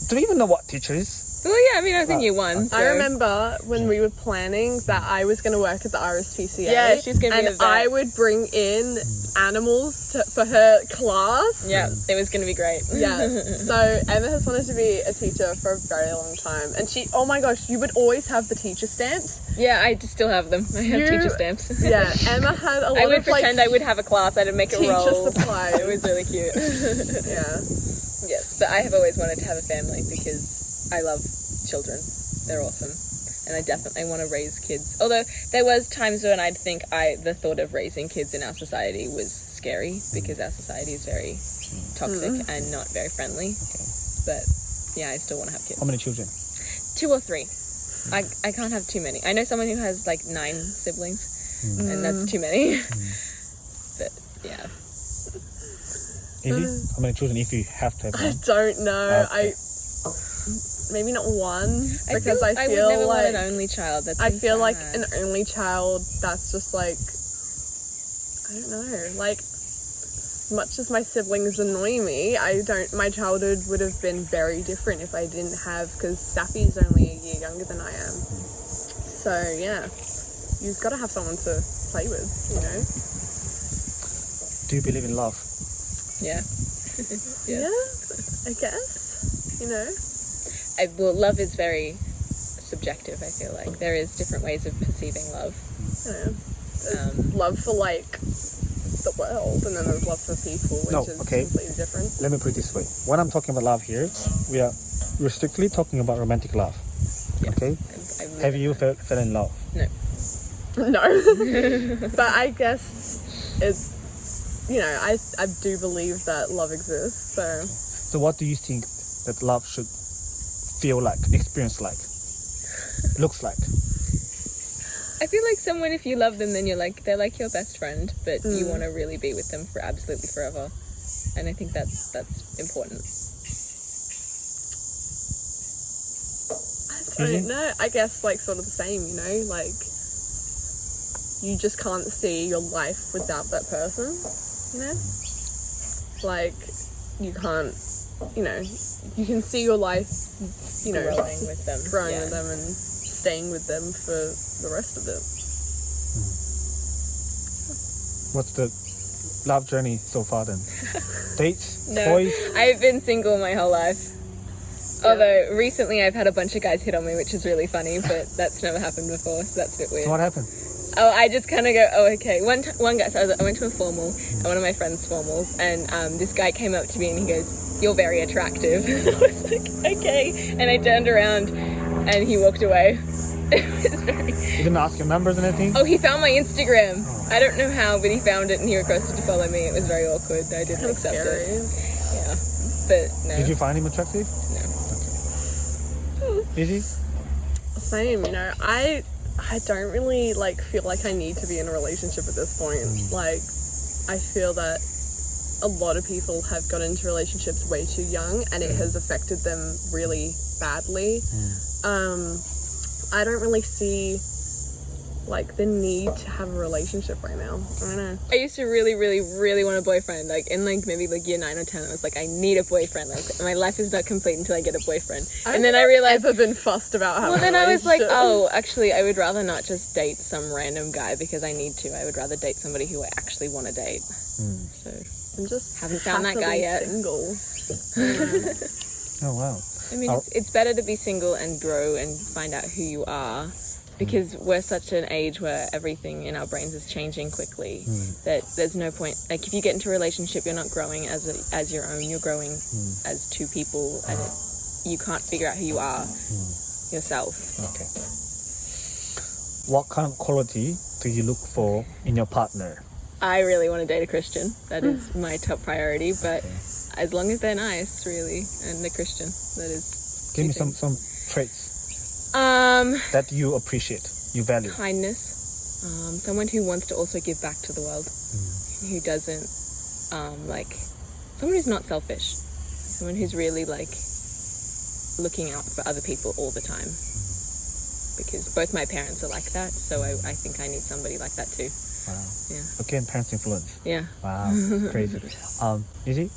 [SPEAKER 1] Don't even know what teacher is.
[SPEAKER 3] Well, yeah, I mean, I was in year 1. So.
[SPEAKER 2] I remember when we were planning that I was going to work at the RSPCA.
[SPEAKER 3] Yeah, she's going to be
[SPEAKER 2] and
[SPEAKER 3] a vet.
[SPEAKER 2] I would bring in animals for her class.
[SPEAKER 3] Yeah, it was going to be great.
[SPEAKER 2] Yeah. So Emma has wanted to be a teacher for a very long time. And she, oh my gosh, you would always have the teacher stamps.
[SPEAKER 3] Yeah, I just still have them. I have teacher stamps.
[SPEAKER 2] Yeah, Emma had a lot
[SPEAKER 3] I would
[SPEAKER 2] of
[SPEAKER 3] pretend I would have a class. I'd make a
[SPEAKER 2] teacher
[SPEAKER 3] roll.
[SPEAKER 2] supplies.
[SPEAKER 3] It was really cute.
[SPEAKER 2] Yeah.
[SPEAKER 3] Yes, but I have always wanted to have a family because I love children. They're awesome. And I definitely want to raise kids. Although there was times when I'd think the thought of raising kids in our society was scary because our society is very toxic and not very friendly. But yeah, I still want to have kids.
[SPEAKER 1] How many children?
[SPEAKER 3] 2 or 3. I can't have too many. I know someone who has like 9 siblings and that's too many. But yeah.
[SPEAKER 1] Izzy? How many children if you have to have
[SPEAKER 2] I
[SPEAKER 1] one?
[SPEAKER 2] don't know.
[SPEAKER 1] Okay.
[SPEAKER 2] Maybe not one because
[SPEAKER 3] I would never want an only child.
[SPEAKER 2] I feel like an only child, that's just like, I don't know, like, as much as my siblings annoy me, my childhood would have been very different if I didn't have, because Sappy's only a year younger than I am. So yeah, you've got to have someone to play with,
[SPEAKER 1] Do you believe in love?
[SPEAKER 3] Yeah.
[SPEAKER 2] Yeah, I guess,
[SPEAKER 3] Well, love is very subjective, I feel like. There is different ways of perceiving love.
[SPEAKER 2] There's love for like the world, and then there's love for people, which is completely different.
[SPEAKER 1] Let me put it this way. When I'm talking about love here, we're strictly talking about romantic love.
[SPEAKER 3] Yes.
[SPEAKER 1] Okay? Have you fell in love?
[SPEAKER 3] No.
[SPEAKER 2] No. But I guess it's, I do believe that love exists, so.
[SPEAKER 1] So what do you think that love should feel like, experience like, looks like?
[SPEAKER 3] I feel like someone, if you love them, then they're like your best friend, but you want to really be with them for absolutely forever. And I think that's important.
[SPEAKER 2] I don't know. I guess like sort of the same, like you just can't see your life without that person, like you can't, you know, you can see your life, you know,
[SPEAKER 3] Growing with them.
[SPEAKER 2] growing
[SPEAKER 3] Yeah.
[SPEAKER 2] with them and staying with them for the rest of it.
[SPEAKER 1] What's the love journey so far then? Dates?
[SPEAKER 3] No,
[SPEAKER 1] Toys?
[SPEAKER 3] I've been single my whole life. Although recently I've had a bunch of guys hit on me, which is really funny, but that's never happened before, so that's a bit weird.
[SPEAKER 1] So what happened?
[SPEAKER 3] Oh, I just kind of go, oh, okay. One guy, so I went to a formal, at one of my friend's formals, and this guy came up to me and he goes, "You're very attractive." I was like, okay. And I turned around and he walked away. It was very...
[SPEAKER 1] You didn't ask your numbers and anything?
[SPEAKER 3] Oh, he found my Instagram. I don't know how, but he found it and he requested to follow me. It was very awkward. I didn't
[SPEAKER 2] That's
[SPEAKER 3] accept
[SPEAKER 2] scary.
[SPEAKER 3] it. Yeah. But no.
[SPEAKER 1] Did you find him attractive?
[SPEAKER 3] No.
[SPEAKER 1] Izzy?
[SPEAKER 2] Same, you know, I don't really like feel like I need to be in a relationship at this point. Like, I feel that a lot of people have got into relationships way too young and it has affected them really badly. I don't really see like the need to have a relationship right now. I don't know.
[SPEAKER 3] I used to really, really, really want a boyfriend. Like in like maybe like year 9 or 10, I was like, I need a boyfriend. Like my life is not complete until I get a boyfriend. And then I realized.
[SPEAKER 2] I've ever been fussed about having.
[SPEAKER 3] Well, then
[SPEAKER 2] a
[SPEAKER 3] I was like,
[SPEAKER 2] relationship.
[SPEAKER 3] oh, actually, I would rather not just date some random guy because I need to. I would rather date somebody who I actually want to date. So
[SPEAKER 2] I'm just
[SPEAKER 3] haven't found that guy yet.
[SPEAKER 2] Single.
[SPEAKER 1] Oh, wow.
[SPEAKER 3] I mean, it's better to be single and grow and find out who you are. Because we're such an age where everything in our brains is changing quickly that there's no point. Like if you get into a relationship, you're not growing as your own. You're growing as two people, and you can't figure out who you are yourself.
[SPEAKER 1] Okay. What kind of quality do you look for in your partner?
[SPEAKER 3] I really want to date a Christian. That is my top priority. But as long as they're nice, really, and a Christian, that is.
[SPEAKER 1] Give me some traits that you appreciate, you value.
[SPEAKER 3] Kindness. Someone who wants to also give back to the world. Who doesn't, someone who's not selfish. Someone who's really, looking out for other people all the time. Because both my parents are like that, so I think I need somebody like that too.
[SPEAKER 1] Wow.
[SPEAKER 3] Yeah.
[SPEAKER 1] Again, parents' influence.
[SPEAKER 3] Yeah.
[SPEAKER 1] Wow, crazy. Izzy?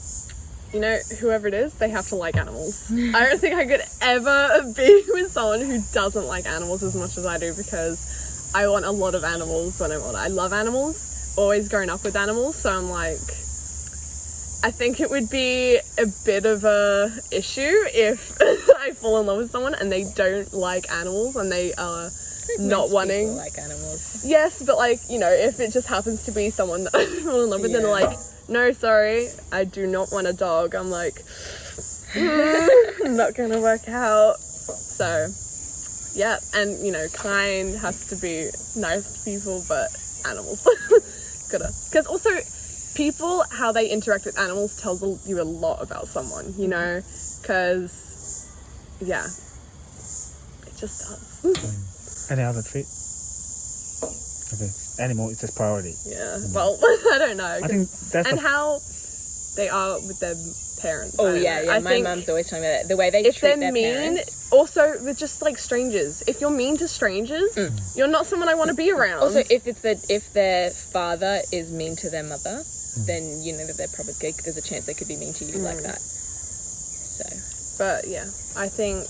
[SPEAKER 2] You know, whoever it is, they have to like animals. I don't think I could ever be with someone who doesn't like animals as much as I do, because I want a lot of animals when I'm older. I love animals, always grown up with animals, so I'm like, I think it would be a bit of a issue if I fall in love with someone and they don't like animals and they are not wanting.
[SPEAKER 3] People like animals.
[SPEAKER 2] Yes, but if it just happens to be someone that I fall in love with, then they're like, no, sorry, I do not want a dog. I'm like, not gonna work out. So, yeah, and kind has to be nice to people, but animals gotta. Because also, people, how they interact with animals tells you a lot about someone. Because it just does.
[SPEAKER 1] Any other trait? Okay, animal is just priority.
[SPEAKER 2] Yeah. Well, I don't know.
[SPEAKER 1] I think that's
[SPEAKER 2] and how they are with their parents.
[SPEAKER 3] Oh
[SPEAKER 2] I don't
[SPEAKER 3] yeah,
[SPEAKER 2] know.
[SPEAKER 3] yeah.
[SPEAKER 2] I
[SPEAKER 3] My
[SPEAKER 2] think
[SPEAKER 3] mum's always telling me that the way they
[SPEAKER 2] if
[SPEAKER 3] treat
[SPEAKER 2] they're
[SPEAKER 3] their
[SPEAKER 2] mean,
[SPEAKER 3] parents.
[SPEAKER 2] also with just strangers. If you're mean to strangers, you're not someone I want to be around.
[SPEAKER 3] Also, if their father is mean to their mother, then you know that they're probably there's a chance they could be mean to you like that. So,
[SPEAKER 2] but yeah, I think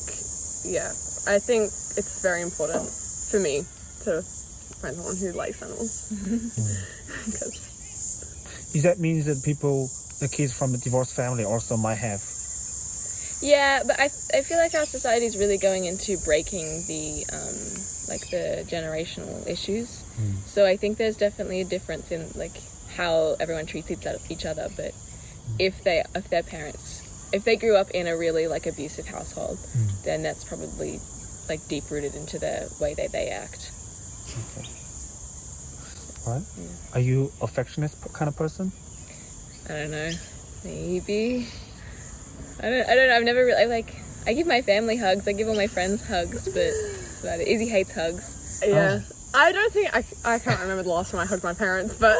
[SPEAKER 2] it's very important for me to find someone who likes animals.
[SPEAKER 1] Is that means that the kids from a divorced family also might have?
[SPEAKER 3] yeah, but I feel like our society is really going into breaking the the generational issues. So I think there's definitely a difference in how everyone treats each other. But if their parents, if they grew up in a really abusive household, then that's probably deep rooted into the way that they act.
[SPEAKER 1] Okay. Right. Yeah. Are you affectionate kind of person?
[SPEAKER 3] I don't know. Maybe. I don't know. I've never really I give my family hugs. I give all my friends hugs, but that's about it. Izzy hates hugs.
[SPEAKER 2] Yeah. I don't think I can't remember the last time I hugged my parents, but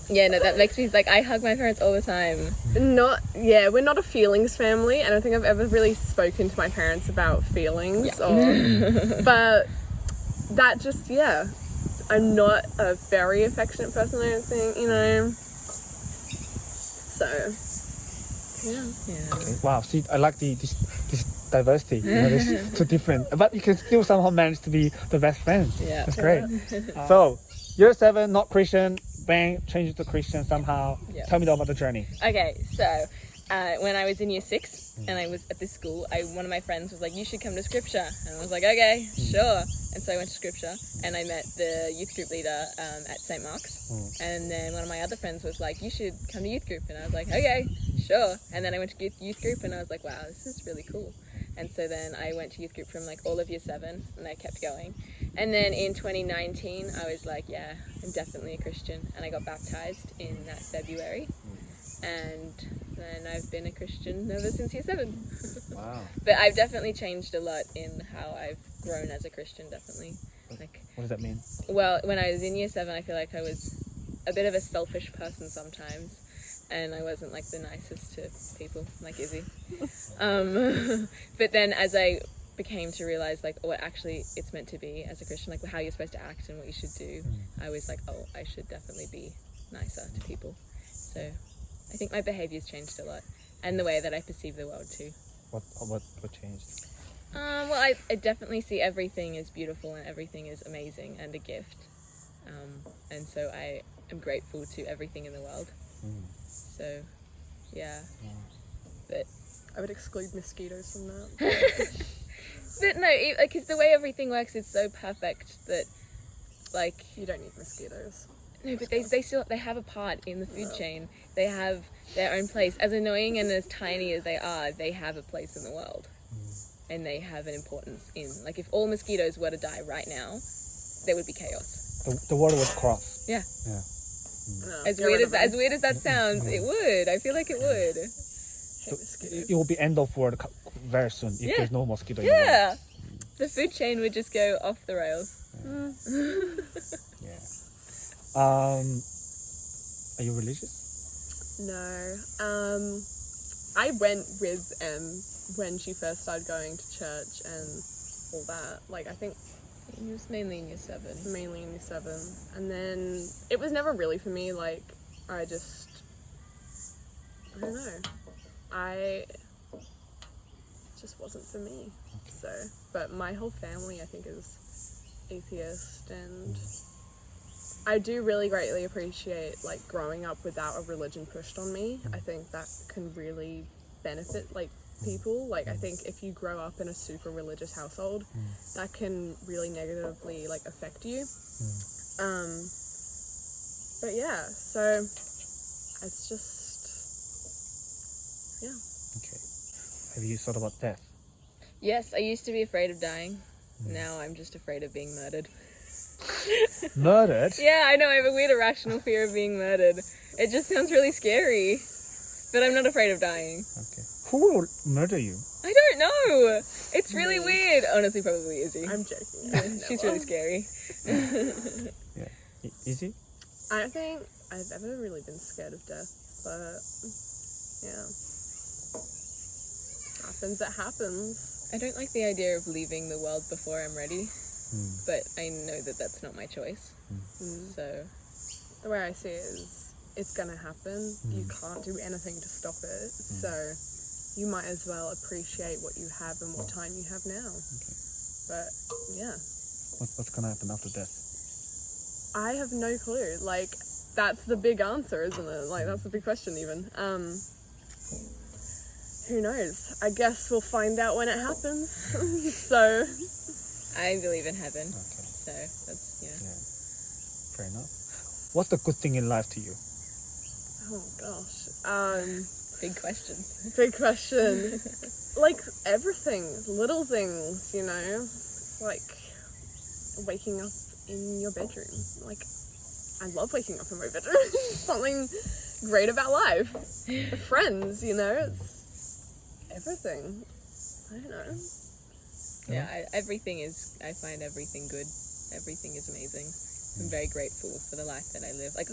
[SPEAKER 3] Yeah, no, that makes me I hug my parents all the time.
[SPEAKER 2] we're not a feelings family. I don't think I've ever really spoken to my parents about feelings but that just I'm not a very affectionate person, I don't think, so
[SPEAKER 3] Yeah.
[SPEAKER 1] Okay. Wow. See, I like this diversity. You know, this two different, but you can still somehow manage to be the best friends.
[SPEAKER 3] Yeah.
[SPEAKER 1] That's great. So, year 7, not Christian. Bang, change to Christian somehow.
[SPEAKER 3] Yeah.
[SPEAKER 1] Tell me about the journey.
[SPEAKER 3] Okay, so when I was in year 6 and I was at this school, one of my friends was like, you should come to scripture. And I was like, okay, sure. And so I went to scripture and I met the youth group leader at St. Mark's. And then one of my other friends was like, you should come to youth group. And I was like, okay, sure. And then I went to youth group and I was like, wow, this is really cool. And so then I went to youth group from like all of year 7 and I kept going. And then in 2019, I was like, yeah, I'm definitely a Christian. And I got baptized in that February. And then I've been a Christian ever since year 7.
[SPEAKER 1] Wow.
[SPEAKER 3] But I've definitely changed a lot in how I've grown as a Christian, definitely. Like,
[SPEAKER 1] What does that mean?
[SPEAKER 3] well, when I was in year 7, I feel like I was a bit of a selfish person sometimes. And I wasn't like the nicest to people, like Izzy. But then as I became to realize like what actually it's meant to be as a Christian, like how you're supposed to act and what you should do, I was like, oh, I should definitely be nicer to people. So I think my behavior's changed a lot, and the way that I perceive the world too.
[SPEAKER 1] What changed?
[SPEAKER 3] Well, I definitely see everything as beautiful and everything is amazing and a gift. And so I am grateful to everything in the world. So, yeah. But
[SPEAKER 2] I would exclude mosquitoes from that.
[SPEAKER 3] but no, because the way everything works is so perfect that, like,
[SPEAKER 2] You don't need mosquitoes.
[SPEAKER 3] no, but they have a part in the food chain. They have their own place. As annoying and as tiny as they are, they have a place in the world, and they have an importance in. Like, if all mosquitoes were to die right now, there would be chaos.
[SPEAKER 1] The water would cross.
[SPEAKER 3] Yeah.
[SPEAKER 1] Yeah.
[SPEAKER 2] No,
[SPEAKER 3] As
[SPEAKER 2] get
[SPEAKER 3] weird
[SPEAKER 2] rid
[SPEAKER 3] as
[SPEAKER 2] of them.
[SPEAKER 3] that sounds, it would. I feel like it would.
[SPEAKER 2] Hate mosquitoes.
[SPEAKER 1] It will be end of world very soon if
[SPEAKER 3] Yeah.
[SPEAKER 1] there's no mosquito in the world.
[SPEAKER 3] Yeah. The food chain would just go off the rails.
[SPEAKER 1] Yeah. Are you religious?
[SPEAKER 2] No. I went with when she first started going to church and all that. Like, I think
[SPEAKER 3] It was mainly in year 7.
[SPEAKER 2] mainly in year 7. And then it was never really for me. Like, I don't know. It just wasn't for me. So, but my whole family, I think, is atheist, and I do really greatly appreciate like growing up without a religion pushed on me. I think that can really benefit like people. Like, I think if you grow up in a super religious household, that can really negatively like affect you. But yeah, so it's just, yeah.
[SPEAKER 1] Okay. Have you thought about death?
[SPEAKER 3] Yes, I used to be afraid of dying. Now I'm just afraid of being murdered.
[SPEAKER 1] Murdered?
[SPEAKER 3] Yeah, I know, I have a weird irrational fear of being murdered. It just sounds really scary. But I'm not afraid of dying.
[SPEAKER 1] Okay. Who will murder you?
[SPEAKER 3] I don't know. It's really weird. Honestly, probably Izzy.
[SPEAKER 2] I'm joking.
[SPEAKER 3] She's really scary.
[SPEAKER 1] Yeah. Izzy?
[SPEAKER 2] I don't think I've ever really been scared of death, but yeah. Happens, it happens.
[SPEAKER 3] I don't like the idea of leaving the world before I'm ready. But I know that that's not my choice. So,
[SPEAKER 2] The way I see it is, it's gonna happen. You can't do anything to stop it. So you might as well appreciate what you have and what time you have now. But yeah,
[SPEAKER 1] What's gonna happen after death?
[SPEAKER 2] I have no clue. Like, that's the big answer, isn't it? Like, that's the big question even. Who knows? I guess we'll find out when it happens. So
[SPEAKER 3] I believe in heaven.
[SPEAKER 1] Okay.
[SPEAKER 3] So, that's, yeah.
[SPEAKER 1] Fair enough. What's the good thing in life to you?
[SPEAKER 2] oh gosh.
[SPEAKER 3] Big questions.
[SPEAKER 2] Big question. Like, everything, little things, you know, like waking up in your bedroom. Like, I love waking up in my bedroom. Something great about life. The friends, you know, it's everything. I don't know.
[SPEAKER 3] Yeah, I find everything good. Everything is amazing. I'm very grateful for the life that I live, like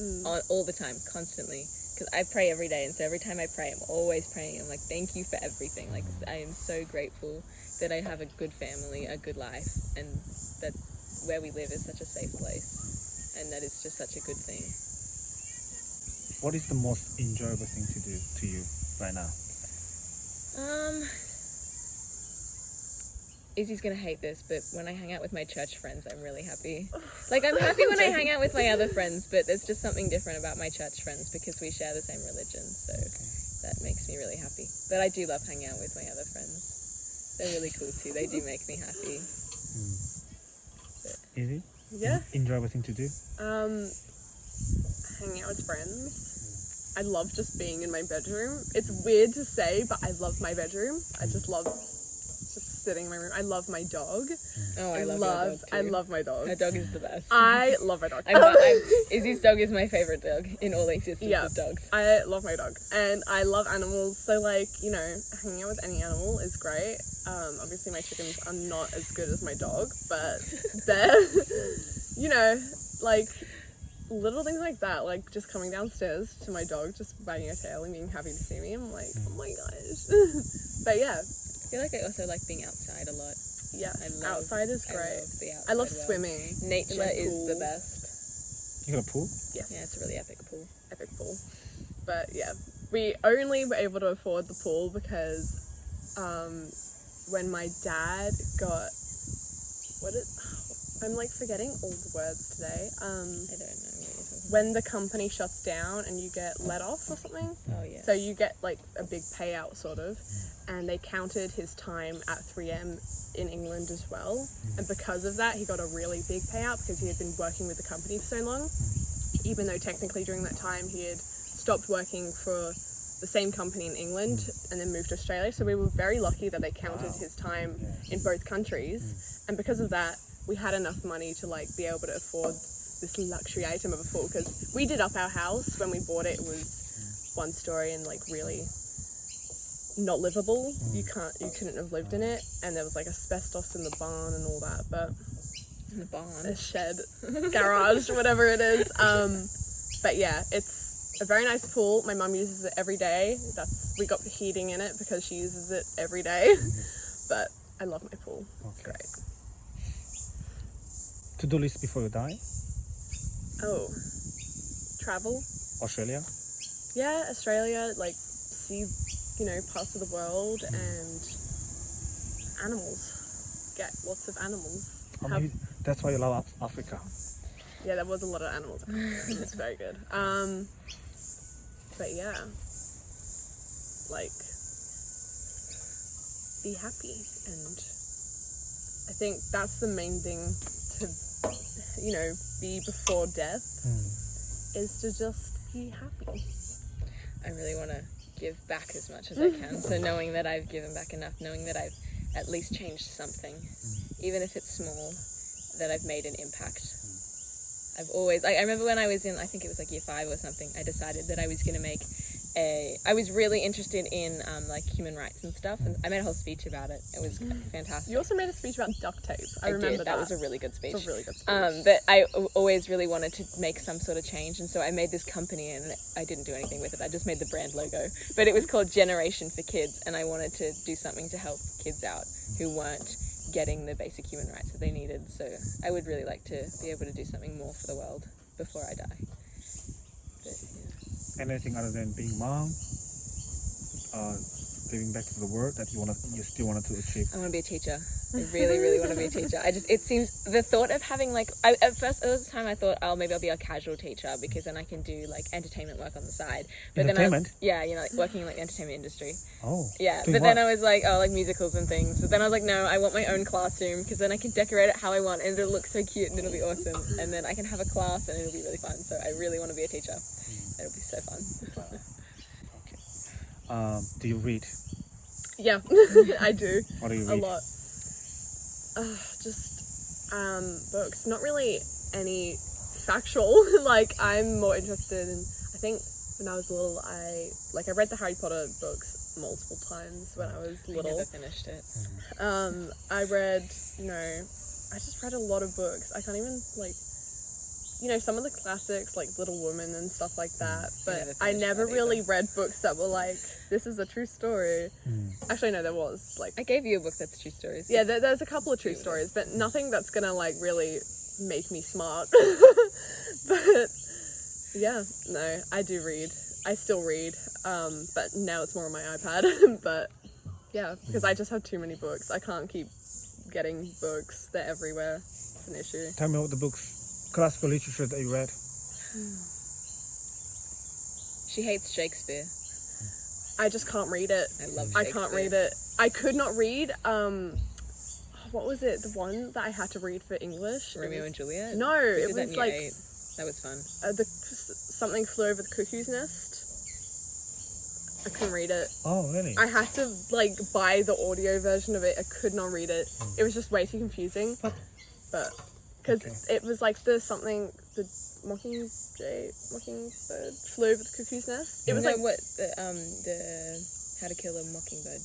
[SPEAKER 3] all the time, constantly. Because I pray every day, and so every time I pray, I'm always praying. I'm like, thank you for everything. Like, I am so grateful that I have a good family, a good life, and that where we live is such a safe place, and that it's just such a good thing.
[SPEAKER 1] What is the most enjoyable thing to do to you right now?
[SPEAKER 3] Izzy's gonna hate this, but when I hang out with my church friends, I'm really happy. Like, I'm happy when I hang out with my other friends, but there's just something different about my church friends because we share the same religion, so that makes me really happy. But I do love hanging out with my other friends. They're really cool too. They do make me happy.
[SPEAKER 1] Izzy?
[SPEAKER 2] Yeah.
[SPEAKER 1] Enjoy everything to do?
[SPEAKER 2] Hanging out with friends. I love just being in my bedroom. It's weird to say, but I love my bedroom. I just love just sitting in my room. I love my dog.
[SPEAKER 3] Oh, I love your dog too.
[SPEAKER 2] I love my dog.
[SPEAKER 3] Her dog is the best.
[SPEAKER 2] I love my dog.
[SPEAKER 3] Izzy's dog is my favorite dog in all existence of dogs.
[SPEAKER 2] I love my dog. And I love animals. So, like, you know, hanging out with any animal is great. Obviously, my chickens are not as good as my dog, but they're, you know, like, little things like that. Like, just coming downstairs to my dog, just wagging her tail and being happy to see me. I'm like, oh my gosh. But yeah.
[SPEAKER 3] I feel like I also like being outside a lot.
[SPEAKER 2] Yeah, outside is great. I love swimming.
[SPEAKER 3] Nature is the best.
[SPEAKER 1] You got a pool?
[SPEAKER 2] Yes.
[SPEAKER 3] Yeah, it's a really epic pool.
[SPEAKER 2] Epic pool. But yeah, we only were able to afford the pool because when my dad got I'm like forgetting all the words today.
[SPEAKER 3] I don't know what you're talking about.
[SPEAKER 2] When the company shuts down and you get let off or something.
[SPEAKER 3] Oh yeah.
[SPEAKER 2] So you get like a big payout sort of, and they counted his time at 3M in England as well. And because of that, he got a really big payout because he had been working with the company for so long. Even though technically during that time he had stopped working for the same company in England and then moved to Australia. So we were very lucky that they counted his time in both countries. And because of that, we had enough money to like be able to afford this luxury item of a pool, because we did up our house when we bought it. It was one story and like really not livable. You couldn't have lived in it, and there was like asbestos in the barn and all that, but
[SPEAKER 3] In the barn.
[SPEAKER 2] a shed, garage, whatever it is. But yeah, it's a very nice pool. My mum uses it every day. We got heating in it because she uses it every day. But I love my pool. It's great.
[SPEAKER 1] To-do list before you die?
[SPEAKER 2] Oh, travel.
[SPEAKER 1] Australia?
[SPEAKER 2] Yeah, Australia, like see, you know, parts of the world, and animals. Get lots of animals.
[SPEAKER 1] Maybe that's why you love Africa.
[SPEAKER 2] Yeah, there was a lot of animals. It's very good. But yeah, like be happy, and I think that's the main thing to, you know, be before death is to just be happy.
[SPEAKER 3] I really want to give back as much as I can. So knowing that I've given back enough, knowing that I've at least changed something, even if it's small, that I've made an impact. I've always, I remember when I was in, I think it was like year 5 or something, I decided that I was going to make I was really interested in like human rights and stuff, and I made a whole speech about it. It was fantastic.
[SPEAKER 2] You also made a speech about duct tape. I remember
[SPEAKER 3] that was a really good speech.
[SPEAKER 2] It's a really good speech.
[SPEAKER 3] But I always really wanted to make some sort of change, and so I made this company, and I didn't do anything with it. I just made the brand logo, but it was called Generation for Kids, and I wanted to do something to help kids out who weren't getting the basic human rights that they needed. So I would really like to be able to do something more for the world before I die. But, yeah.
[SPEAKER 1] Anything other than being mom, giving back to the world that you still wanted to achieve?
[SPEAKER 3] I want to be a teacher. I really, really want to be a teacher. It seems, the thought of having like, at first, there was a time I thought, oh, maybe I'll be a casual teacher because then I can do like entertainment work on the side. But
[SPEAKER 1] entertainment?
[SPEAKER 3] Then you know, like working in like the entertainment industry.
[SPEAKER 1] Oh.
[SPEAKER 3] Yeah, but then I was like, oh, like musicals and things. But then I was like, no, I want my own classroom because then I can decorate it how I want and it'll look so cute and it'll be awesome. And then I can have a class and it'll be really fun. So I really want to be a teacher. It'll be so fun.
[SPEAKER 1] Okay. Do you read?
[SPEAKER 2] Yeah, I do.
[SPEAKER 1] What do you read?
[SPEAKER 2] A lot. Just books. Not really any factual. Like, I'm more interested in, I think when I was little, I read the Harry Potter books multiple times when I was little.
[SPEAKER 3] I never finished it.
[SPEAKER 2] I read, I just read a lot of books. I can't even, some of the classics, like Little Women and stuff like that, but I never really read books that were like, this is a true story. Actually, no, there was,
[SPEAKER 3] I gave you a book that's true stories.
[SPEAKER 2] Yeah, there's a couple of true stories, but nothing that's gonna, really make me smart. But, yeah, no, I do read. I still read, but now it's more on my iPad, but Yeah, because I just have too many books. I can't keep getting books. They're everywhere. It's an issue.
[SPEAKER 1] Tell me what the books, classical literature that you read.
[SPEAKER 3] She hates Shakespeare.
[SPEAKER 2] I just can't read it.
[SPEAKER 3] I love
[SPEAKER 2] I
[SPEAKER 3] Shakespeare.
[SPEAKER 2] can't read it. I could not read, what was it? The one that I had to read for English?
[SPEAKER 3] Romeo and Juliet?
[SPEAKER 2] No,
[SPEAKER 3] We
[SPEAKER 2] it
[SPEAKER 3] did that in
[SPEAKER 2] was
[SPEAKER 3] year
[SPEAKER 2] like
[SPEAKER 3] 8. That was fun.
[SPEAKER 2] something flew over the cuckoo's nest. I couldn't read it.
[SPEAKER 1] Oh, really?
[SPEAKER 2] I had to like buy the audio version of it. I could not read it. It was just way too confusing. But because it was like the mockingbird flew over the cuckoo's nest. It was like
[SPEAKER 3] what the How to Kill a Mockingbird.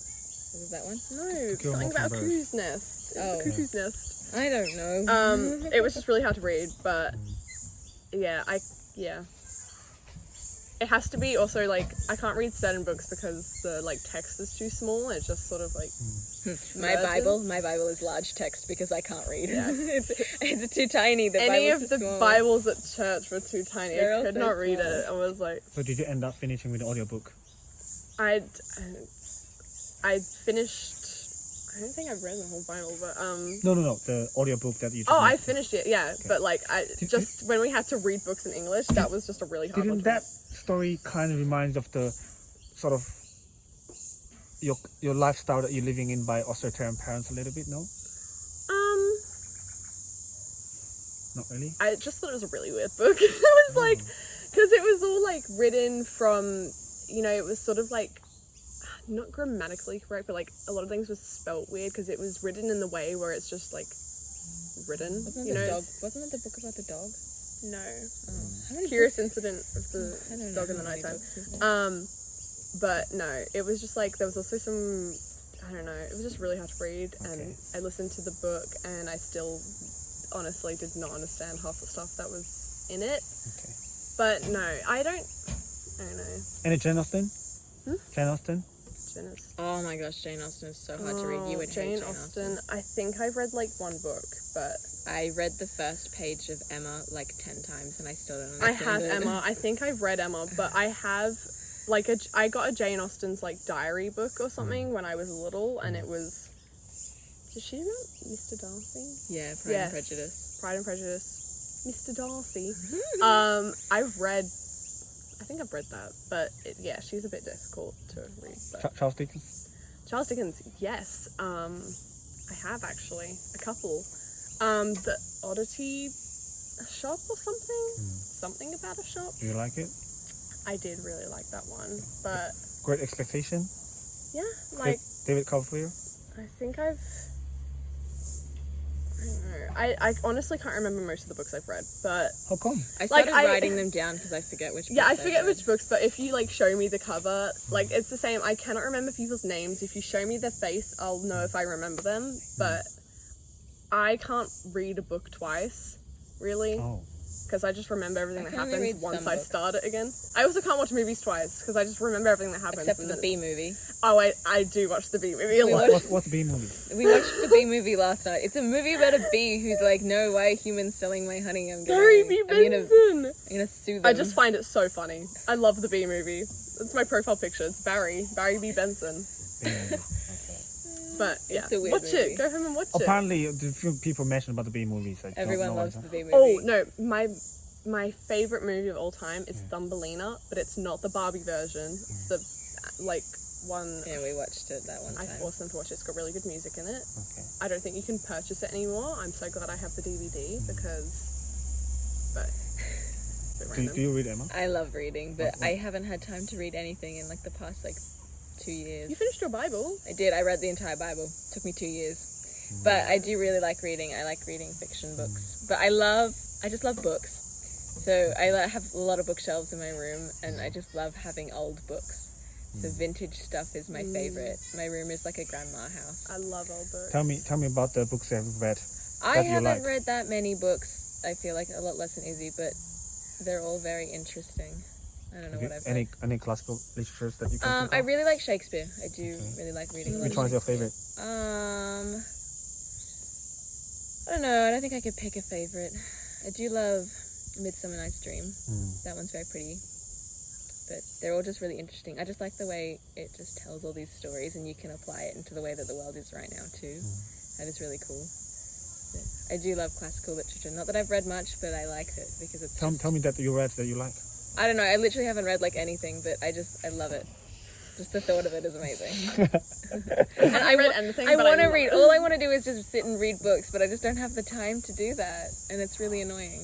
[SPEAKER 3] Was that one?
[SPEAKER 2] no,
[SPEAKER 1] Kill a
[SPEAKER 2] something about a
[SPEAKER 1] Mockingbird.
[SPEAKER 2] cuckoo's nest. It was the cuckoo's nest.
[SPEAKER 3] I don't know.
[SPEAKER 2] It was just really hard to read, but yeah. It has to be also like I can't read certain books because the like text is too small. It's just sort of like
[SPEAKER 3] My Bible is large text because I can't read.
[SPEAKER 2] Yeah.
[SPEAKER 3] it's too tiny. The
[SPEAKER 2] any
[SPEAKER 3] Bible's
[SPEAKER 2] of
[SPEAKER 3] too
[SPEAKER 2] the
[SPEAKER 3] small.
[SPEAKER 2] Bibles at church were too tiny.
[SPEAKER 3] They're
[SPEAKER 2] I could
[SPEAKER 3] all so
[SPEAKER 2] not read
[SPEAKER 3] small.
[SPEAKER 2] it. I was like,
[SPEAKER 1] So did you end up finishing with the audiobook?
[SPEAKER 2] I finished. I don't think I've read the whole Bible, but
[SPEAKER 1] No. The audiobook that you just
[SPEAKER 2] Oh, I
[SPEAKER 1] mentioned.
[SPEAKER 2] finished it. Yeah, but like when we had to read books in English, that was just a really hard one.
[SPEAKER 1] Didn't that story kind of reminds of the sort of your lifestyle that you're living in by authoritarian parents a little bit? No, not really.
[SPEAKER 2] I just thought it was a really weird book. It was like, because it was all like written from, it was sort of like, not grammatically correct, but like a lot of things was spelt weird because it was written in the way where it's just like written.
[SPEAKER 3] Wasn't it the book about the dog?
[SPEAKER 2] No.
[SPEAKER 3] How many
[SPEAKER 2] Curious
[SPEAKER 3] books-
[SPEAKER 2] Incident of
[SPEAKER 3] I don't
[SPEAKER 2] the
[SPEAKER 3] know
[SPEAKER 2] Dog in the
[SPEAKER 3] how many
[SPEAKER 2] Nighttime.
[SPEAKER 3] books is there.
[SPEAKER 2] But no, it was just like there was also some, I don't know, it was just really hard to read, and I listened to the book and I still honestly did not understand half the stuff that was in it.
[SPEAKER 1] Okay.
[SPEAKER 2] But no, I don't know.
[SPEAKER 1] Any Jane Austen? Jane Austen?
[SPEAKER 2] Janice.
[SPEAKER 3] Oh my gosh, Jane Austen is so hard to read. You would hate
[SPEAKER 2] Jane Austen. I think I've read like one book, but
[SPEAKER 3] I read the first page of Emma like 10 times and I still don't
[SPEAKER 2] I
[SPEAKER 3] understand
[SPEAKER 2] have
[SPEAKER 3] it.
[SPEAKER 2] Emma. I think I've read Emma, but I have like I got a Jane Austen's like diary book or something when I was little, and it was. Did she not Mr. Darcy?
[SPEAKER 3] Yeah, Pride and Prejudice.
[SPEAKER 2] Pride and Prejudice. Mr. Darcy. I think I've read that, but she's a bit difficult to read. But
[SPEAKER 1] Charles Dickens?
[SPEAKER 2] Charles Dickens, yes. I have actually a couple. The Oddity Shop or something. Something about a shop.
[SPEAKER 1] Do you like it?
[SPEAKER 2] I did really like that one, but
[SPEAKER 1] Great Expectation?
[SPEAKER 2] yeah, like
[SPEAKER 1] David Copperfield?
[SPEAKER 2] I think I don't know. I honestly can't remember most of the books I've read, but
[SPEAKER 1] How come?
[SPEAKER 3] I started
[SPEAKER 2] I-
[SPEAKER 3] writing them down because I forget which books
[SPEAKER 2] yeah, I
[SPEAKER 3] I've
[SPEAKER 2] forget
[SPEAKER 3] read.
[SPEAKER 2] which books. But if you like show me the cover, like it's the same. I cannot remember people's names. If you show me their face, I'll know if I remember them. But I can't read a book twice, really.
[SPEAKER 1] Oh.
[SPEAKER 2] Because I just remember everything
[SPEAKER 3] I
[SPEAKER 2] that
[SPEAKER 3] can only
[SPEAKER 2] happens
[SPEAKER 3] read
[SPEAKER 2] once
[SPEAKER 3] some
[SPEAKER 2] I
[SPEAKER 3] books.
[SPEAKER 2] start it again. I also can't watch movies twice because I just remember everything that happens.
[SPEAKER 3] Except for
[SPEAKER 2] and
[SPEAKER 3] the
[SPEAKER 2] then
[SPEAKER 3] B movie.
[SPEAKER 2] Oh, I do watch the B movie a
[SPEAKER 3] We
[SPEAKER 2] lot.
[SPEAKER 1] What's the B movie?
[SPEAKER 3] We watched the bee movie last night. It's a movie about a bee who's like, no, why are humans selling my honey?
[SPEAKER 2] Barry B.
[SPEAKER 3] I'm gonna
[SPEAKER 2] Benson!
[SPEAKER 3] sue them.
[SPEAKER 2] I just find it so funny. I love the B movie. It's my profile picture. It's Barry B. Benson.
[SPEAKER 1] B movie.
[SPEAKER 2] But yeah,
[SPEAKER 3] It's a weird
[SPEAKER 2] watch
[SPEAKER 3] movie.
[SPEAKER 2] it. Go home and watch it.
[SPEAKER 1] Apparently, the few people mentioned about the B movies. I don't
[SPEAKER 3] Everyone
[SPEAKER 1] know
[SPEAKER 3] loves
[SPEAKER 1] what
[SPEAKER 3] the
[SPEAKER 1] it
[SPEAKER 3] B movie.
[SPEAKER 2] Oh no, my favorite movie of all time is Thumbelina, but it's not the Barbie version. It's the like one.
[SPEAKER 3] Yeah, we watched it that one
[SPEAKER 2] I
[SPEAKER 3] time.
[SPEAKER 2] forced them to watch it. It's got really good music in it.
[SPEAKER 1] Okay.
[SPEAKER 2] I don't think you can purchase it anymore. I'm so glad I have the DVD because, but. a bit
[SPEAKER 1] Do
[SPEAKER 2] random.
[SPEAKER 1] you read Emma?
[SPEAKER 3] I love reading, but
[SPEAKER 1] What?
[SPEAKER 3] I haven't had time to read anything in like the past like 2 years.
[SPEAKER 2] You finished your Bible?
[SPEAKER 3] I did. I read the entire Bible. Took me 2 years. But I do really like reading. I like reading fiction books. But I just love books. So I have a lot of bookshelves in my room, and I just love having old books. So vintage stuff is my favorite. My room is like a grandma house.
[SPEAKER 2] I love old books.
[SPEAKER 1] Tell me about the books that you've read.
[SPEAKER 3] I
[SPEAKER 1] that you
[SPEAKER 3] haven't
[SPEAKER 1] like.
[SPEAKER 3] read that many books. I feel like a lot less than Izzy, but they're all very interesting. I don't know what I've read.
[SPEAKER 1] Any classical literatures that you can think
[SPEAKER 3] I
[SPEAKER 1] of?
[SPEAKER 3] really like Shakespeare. I do really like reading a lot
[SPEAKER 1] Which
[SPEAKER 3] of
[SPEAKER 1] one is your
[SPEAKER 3] Shakespeare.
[SPEAKER 1] favorite?
[SPEAKER 3] I don't know. I don't think I could pick a favorite. I do love Midsummer Night's Dream. That one's very pretty. But they're all just really interesting. I just like the way it just tells all these stories and you can apply it into the way that the world is right now too. That is really cool. I do love classical literature. Not that I've read much, but I like it because it's
[SPEAKER 1] Tell me that you read that you like.
[SPEAKER 3] I don't know, I literally haven't read like anything, but I love it. Just the thought of it is amazing. And I
[SPEAKER 2] read anything,
[SPEAKER 3] I
[SPEAKER 2] but
[SPEAKER 3] want to
[SPEAKER 2] love
[SPEAKER 3] read.
[SPEAKER 2] it.
[SPEAKER 3] All I want to do is just sit and read books, but I just don't have the time to do that, and it's really annoying.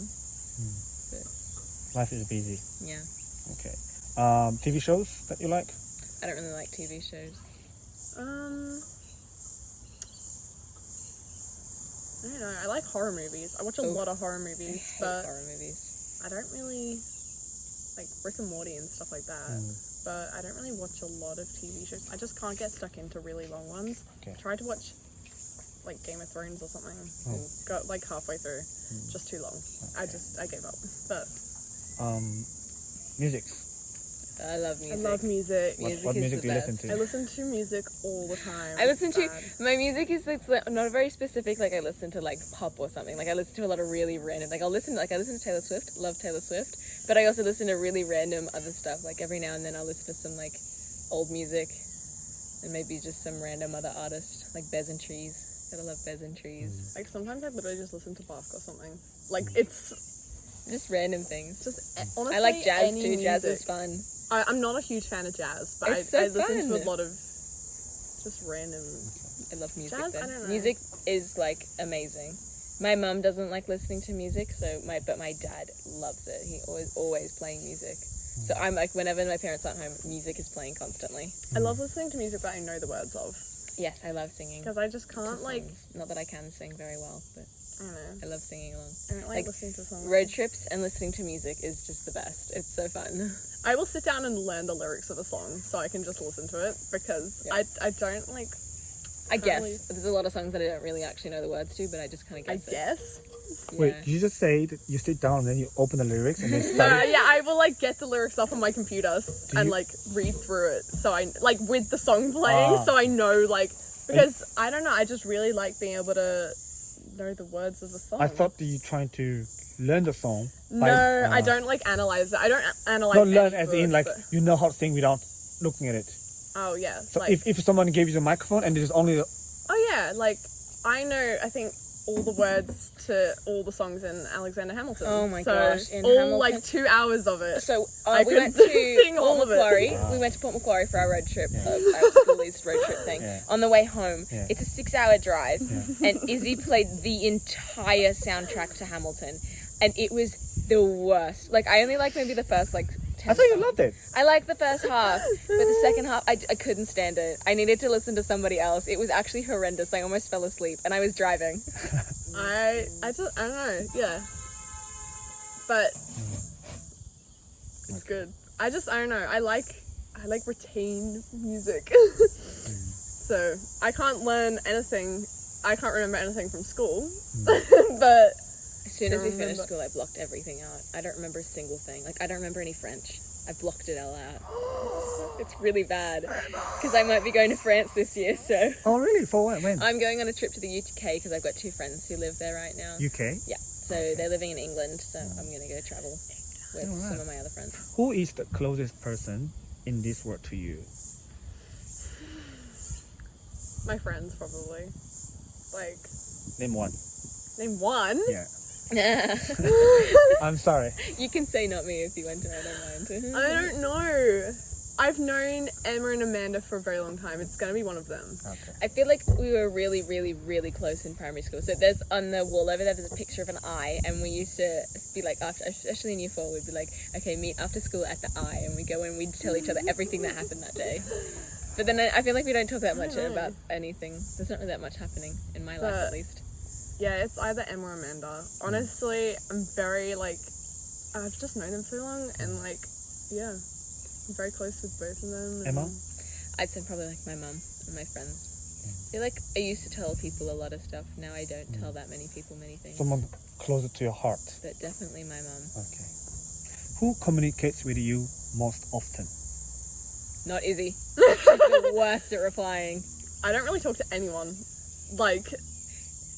[SPEAKER 1] Life is busy.
[SPEAKER 3] Yeah.
[SPEAKER 1] Okay. TV shows that you like?
[SPEAKER 3] I don't really like TV shows.
[SPEAKER 2] I don't know. I like horror movies. I watch a lot of horror
[SPEAKER 3] I
[SPEAKER 2] movies,
[SPEAKER 3] hate
[SPEAKER 2] but
[SPEAKER 3] horror movies.
[SPEAKER 2] I don't really like Rick and Morty and stuff like that. But I don't really watch a lot of TV shows. I just can't get stuck into really long ones.
[SPEAKER 1] Okay.
[SPEAKER 2] Tried to watch like Game of Thrones or something and got like halfway through. Just too long.
[SPEAKER 1] Okay.
[SPEAKER 2] I gave up. But
[SPEAKER 1] music.
[SPEAKER 3] I love music.
[SPEAKER 2] I love music.
[SPEAKER 1] What
[SPEAKER 3] is
[SPEAKER 1] music
[SPEAKER 3] the
[SPEAKER 1] do you listen
[SPEAKER 3] best.
[SPEAKER 1] to?
[SPEAKER 2] I listen to music all the time.
[SPEAKER 3] I listen to
[SPEAKER 2] Bad.
[SPEAKER 3] my music is it's like, not very specific. Like I listen to like pop or something. Like I listen to a lot of really random. Like I listen to Taylor Swift. Love Taylor Swift. But I also listen to really random other stuff. Like every now and then I'll listen to some like old music, and maybe just some random other artist like Bez and Trees. Gotta love Bez and Trees.
[SPEAKER 2] Like sometimes I literally just listen to Bach or something. Like it's
[SPEAKER 3] Just random things.
[SPEAKER 2] just honestly
[SPEAKER 3] I like jazz
[SPEAKER 2] any
[SPEAKER 3] too. Jazz
[SPEAKER 2] music.
[SPEAKER 3] is fun.
[SPEAKER 2] I'm not a huge fan of jazz, but
[SPEAKER 3] It's so
[SPEAKER 2] I listen to
[SPEAKER 3] fun.
[SPEAKER 2] a lot of just random.
[SPEAKER 3] I love music.
[SPEAKER 2] Jazz?
[SPEAKER 3] Though.
[SPEAKER 2] I don't know.
[SPEAKER 3] Music is like amazing. My mum doesn't like listening to music, but my dad loves it. He always playing music. So I'm like, whenever my parents aren't home, music is playing constantly.
[SPEAKER 2] I love listening to music that I know the words of
[SPEAKER 3] Yes, I love singing.
[SPEAKER 2] because I just
[SPEAKER 3] to
[SPEAKER 2] can't like.
[SPEAKER 3] songs. Not that I can sing very well, but
[SPEAKER 2] I don't know.
[SPEAKER 3] I love singing along.
[SPEAKER 2] I don't like
[SPEAKER 3] Like,
[SPEAKER 2] listening to songs.
[SPEAKER 3] Road trips and listening to music is just the best. It's so fun.
[SPEAKER 2] I will sit down and learn the lyrics of a song so I can just listen to it because
[SPEAKER 3] Yeah.
[SPEAKER 2] I don't like.
[SPEAKER 3] I
[SPEAKER 2] Totally.
[SPEAKER 3] guess there's a lot of songs that I don't really actually know the words to, but I just kind of
[SPEAKER 2] I
[SPEAKER 3] guess it.
[SPEAKER 2] guess.
[SPEAKER 1] Wait,
[SPEAKER 3] Yeah.
[SPEAKER 1] you just say that you sit down and then you open the lyrics and then
[SPEAKER 2] No,
[SPEAKER 1] study?
[SPEAKER 2] yeah, I will like get the lyrics off on my computer and
[SPEAKER 1] you-
[SPEAKER 2] like read through it. So I like with the song playing, so I know like because I don't know. I just really like being able to know the words of the song.
[SPEAKER 1] I thought that you trying to learn the song.
[SPEAKER 2] No, I don't like analyze it. I don't analyze.
[SPEAKER 1] Not learn
[SPEAKER 2] any
[SPEAKER 1] as in like
[SPEAKER 2] words,
[SPEAKER 1] you know how to sing without looking at it.
[SPEAKER 2] but- oh yeah.
[SPEAKER 1] So
[SPEAKER 2] like,
[SPEAKER 1] if someone gave you the microphone and there's only
[SPEAKER 2] oh yeah, like I know. I think all the words to all the songs in Alexander Hamilton.
[SPEAKER 3] Oh my
[SPEAKER 2] so
[SPEAKER 3] gosh, in
[SPEAKER 2] all
[SPEAKER 3] Hamilton.
[SPEAKER 2] like 2 hours of it.
[SPEAKER 3] So
[SPEAKER 2] I
[SPEAKER 3] we
[SPEAKER 2] could
[SPEAKER 3] went to
[SPEAKER 2] sing all
[SPEAKER 3] Port
[SPEAKER 2] of it.
[SPEAKER 3] Macquarie.
[SPEAKER 1] Wow.
[SPEAKER 3] We went to Port Macquarie for our road trip, our school-leased road trip thing.
[SPEAKER 1] Yeah.
[SPEAKER 3] On the way home,
[SPEAKER 1] Yeah.
[SPEAKER 3] it's a 6-hour drive,
[SPEAKER 1] Yeah.
[SPEAKER 3] and Izzy played the entire soundtrack to Hamilton, and it was the worst. Like I only like maybe the first like 10
[SPEAKER 1] I thought you
[SPEAKER 3] songs.
[SPEAKER 1] loved it.
[SPEAKER 3] I liked the first half, but the second half, I couldn't stand it. I needed to listen to somebody else. It was actually horrendous. I almost fell asleep, and I was driving.
[SPEAKER 2] I don't know. Yeah, but it's good. I don't know. I like retain music. So I can't learn anything. I can't remember anything from school, but.
[SPEAKER 3] As soon as we
[SPEAKER 2] Don't
[SPEAKER 3] finished
[SPEAKER 2] remember.
[SPEAKER 3] school, I blocked everything out. I don't remember a single thing. Like, I don't remember any French. I blocked it all out. It's really bad. Because I might be going to France this year, so...
[SPEAKER 1] Oh really? For what? When?
[SPEAKER 3] I'm going on a trip to the UK because I've got 2 friends who live there right now.
[SPEAKER 1] UK.
[SPEAKER 3] Yeah, so they're living in England, so I'm going to go travel with
[SPEAKER 1] Alright.
[SPEAKER 3] some of my other friends.
[SPEAKER 1] Who is the closest person in this world to you?
[SPEAKER 2] My friends, probably. Like,
[SPEAKER 1] Name one.
[SPEAKER 2] name one.
[SPEAKER 1] Yeah. I'm sorry.
[SPEAKER 3] You can say not me if you want to, I don't mind.
[SPEAKER 2] I don't know. I've known Emma and Amanda for a very long time. It's gonna be one of them.
[SPEAKER 1] Okay.
[SPEAKER 3] I feel like we were really, really, really close in primary school. So there's on the wall over there, there's a picture of an eye, and we used to be like, after, especially in year 4, we'd be like, okay, meet after school at the eye, and we go and we'd tell each other everything that happened that day. But then I feel like we don't talk that much about anything. There's not really that much happening in my life, at least.
[SPEAKER 2] Yeah, it's either Emma or Amanda. Honestly, I'm very like, I've just known them so long, and like, yeah, I'm very close with both of them.
[SPEAKER 1] Emma?
[SPEAKER 3] I'd say probably like my mum and my friends. I feel like I used to tell people a lot of stuff. Now I don't tell that many people many things.
[SPEAKER 1] Someone closer to your heart.
[SPEAKER 3] But definitely my mum.
[SPEAKER 1] Okay. Who communicates with you most often?
[SPEAKER 3] Not Izzy. She's the worst at replying.
[SPEAKER 2] I don't really talk to anyone. Like,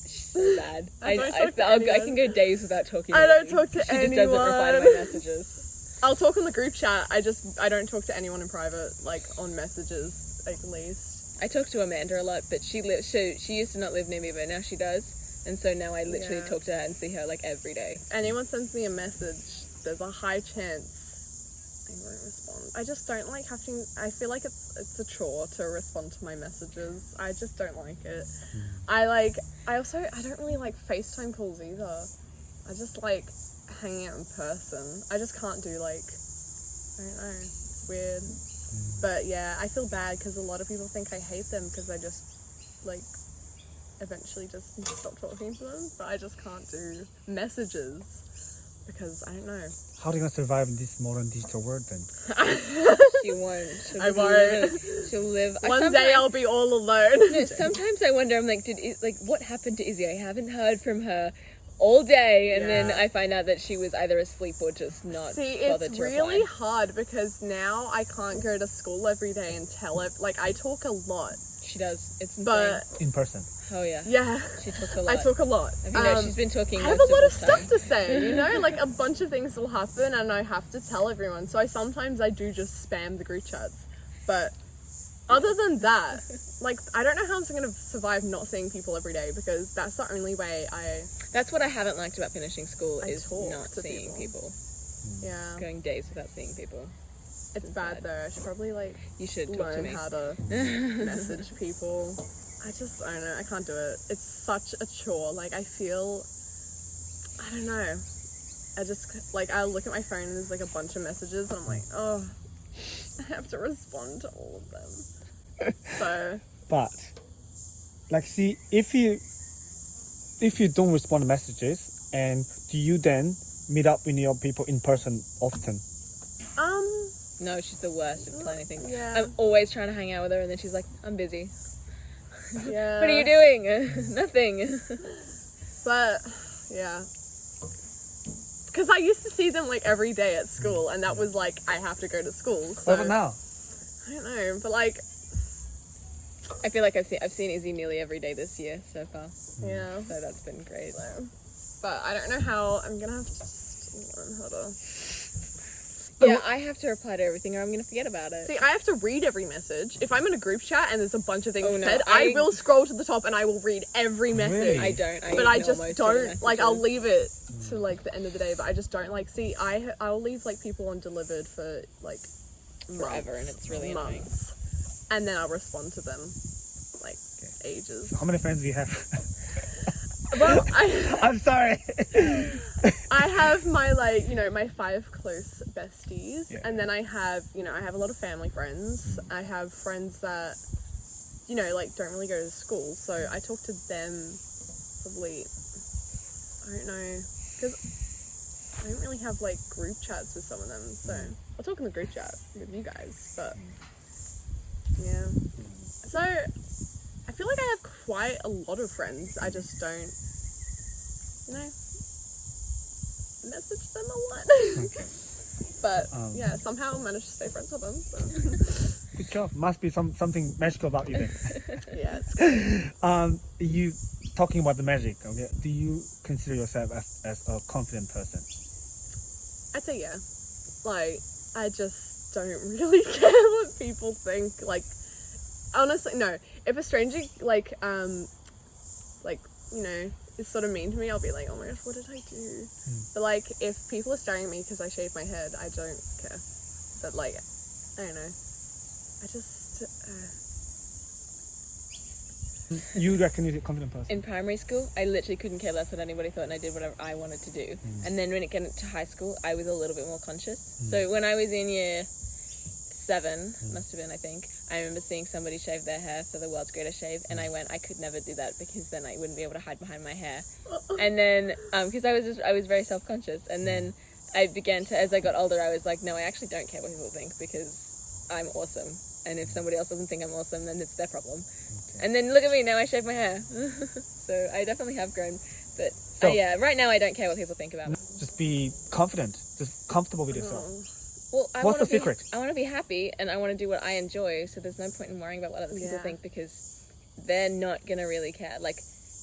[SPEAKER 3] She's so bad.
[SPEAKER 2] I don't talk to anyone.
[SPEAKER 3] I can go days without talking
[SPEAKER 2] I
[SPEAKER 3] to
[SPEAKER 2] don't
[SPEAKER 3] Izzy.
[SPEAKER 2] talk to
[SPEAKER 3] She just doesn't reply to my
[SPEAKER 2] anyone.
[SPEAKER 3] messages.
[SPEAKER 2] I'll talk on the group chat. I don't talk to anyone in private, like on messages, at least.
[SPEAKER 3] I talk to Amanda a lot, but she used to not live near me, but now she does. And so now I literally talk to her and see her like every day.
[SPEAKER 2] Anyone sends me a message, there's a high chance I won't respond. I just don't like having. I feel like it's a chore to respond to my messages. I just don't like it. I don't really like FaceTime calls either. I just like hanging out in person. I just can't do like, I don't know, it's weird. But yeah, I feel bad because a lot of people think I hate them because I just like eventually just stop talking to them. But I just can't do messages because I don't know.
[SPEAKER 1] How are you gonna survive in this modern digital world then?
[SPEAKER 3] She won't.
[SPEAKER 2] I won't.
[SPEAKER 3] She'll live.
[SPEAKER 2] One day I'll be all alone.
[SPEAKER 3] No, sometimes I wonder. I'm like, what happened to Izzy? I haven't heard from her all day, and then I find out that she was either asleep or just not bothered
[SPEAKER 2] it's
[SPEAKER 3] to
[SPEAKER 2] really
[SPEAKER 3] reply.
[SPEAKER 2] hard because now I can't go to school every day and tell it. Like, I talk a lot.
[SPEAKER 3] She does. It's insane.
[SPEAKER 2] But
[SPEAKER 1] In person.
[SPEAKER 3] Oh yeah.
[SPEAKER 2] yeah,
[SPEAKER 3] She talks a lot.
[SPEAKER 2] I talk a lot.
[SPEAKER 3] Have you know, she's been talking.
[SPEAKER 2] I have a lot of stuff to say, you know, like a bunch of things will happen and I have to tell everyone. So sometimes I do just spam the group chats. But other than that, like, I don't know how I'm going to survive not seeing people every day because that's the only way
[SPEAKER 3] That's what I haven't liked about finishing school
[SPEAKER 2] I
[SPEAKER 3] is
[SPEAKER 2] talk
[SPEAKER 3] not
[SPEAKER 2] to
[SPEAKER 3] seeing people.
[SPEAKER 2] yeah.
[SPEAKER 3] Going days without seeing people.
[SPEAKER 2] It's bad though. I should probably like
[SPEAKER 3] You should talk to
[SPEAKER 2] learn
[SPEAKER 3] me.
[SPEAKER 2] how to message people. I don't know, I can't do it. It's such a chore. Like, I feel, I don't know. I just, like, I'll look at my phone and there's like a bunch of messages and I'm like, oh, I have to respond to all of them. So.
[SPEAKER 1] But, like, see, if you don't respond to messages, and do you then meet up with your people in person often?
[SPEAKER 3] No, she's the worst at planning things.
[SPEAKER 2] Yeah.
[SPEAKER 3] I'm always trying to hang out with her and then she's like, I'm busy.
[SPEAKER 2] Yeah.
[SPEAKER 3] What are you doing? Nothing.
[SPEAKER 2] But, yeah. Because I used to see them like every day at school and that was like, I have to go to school. So,
[SPEAKER 1] What about now?
[SPEAKER 2] I don't know, but like,
[SPEAKER 3] I feel like I've seen Izzy nearly every day this year so far.
[SPEAKER 2] yeah.
[SPEAKER 3] So that's been great.
[SPEAKER 2] So, but I don't know how, I'm gonna have to just learn how to.
[SPEAKER 3] Yeah, I have to reply to everything or I'm going to forget about it.
[SPEAKER 2] See, I have to read every message. If I'm in a group chat and there's a bunch of things
[SPEAKER 3] Oh, no,
[SPEAKER 2] said, I will scroll to the top and I will read every message.
[SPEAKER 1] Really?
[SPEAKER 3] I don't.
[SPEAKER 2] But I
[SPEAKER 3] ignore
[SPEAKER 2] just
[SPEAKER 3] most of the
[SPEAKER 2] don't, like, I'll
[SPEAKER 3] messages.
[SPEAKER 2] leave it to, like, the end of the day, but I just don't, like, see, I'll leave, like, people undelivered for, like,
[SPEAKER 3] forever and it's really annoying.
[SPEAKER 2] months. And then I'll respond to them, like, ages.
[SPEAKER 1] How many friends do you have?
[SPEAKER 2] Well,
[SPEAKER 1] I'm sorry.
[SPEAKER 2] I have my, like, you know, my 5 close besties,
[SPEAKER 1] Yeah.
[SPEAKER 2] and then I have, you know, I have a lot of family friends. I have friends that, you know, like, don't really go to school, so I talk to them probably, I don't know, because I don't really have, like, group chats with some of them, so I'll talk in the group chat with you guys, but, yeah. So, I feel like I have quite a lot of friends, I just don't, you know, message them a lot. But yeah, somehow managed to stay friends with them. So.
[SPEAKER 1] Good job. Must be something magical about you then.
[SPEAKER 2] Yeah. It's
[SPEAKER 1] You talking about the magic, okay? Do you consider yourself as a confident person?
[SPEAKER 2] I'd say yeah. Like, I just don't really care what people think. Like, honestly, no. If a stranger like you know, is sort of mean to me, I'll be like, oh my gosh, what did I do? But like, if people are staring at me because I shave my head, I don't care. But like, I don't know. I just
[SPEAKER 1] You reckon you're a confident person?
[SPEAKER 3] In primary school, I literally couldn't care less what anybody thought and I did whatever I wanted to do. And then when it got to high school, I was a little bit more conscious. So when I was in year 7, must have been, I think, I remember seeing somebody shave their hair for the world's greatest shave and I went, I could never do that because then I wouldn't be able to hide behind my hair. And then, because I was very self-conscious, and then I began to, as I got older, I was like, no, I actually don't care what people think because I'm awesome. And if somebody else doesn't think I'm awesome, then it's their problem. Okay. And then look at me, now I shave my hair. So I definitely have grown. But yeah, right now I don't care what people think about me.
[SPEAKER 1] Just be confident, just comfortable with yourself.
[SPEAKER 3] Well,
[SPEAKER 1] What's the secret?
[SPEAKER 3] I want to be happy and I want to do what I enjoy, so there's no point in worrying about what other people think because they're not going to really care. Like,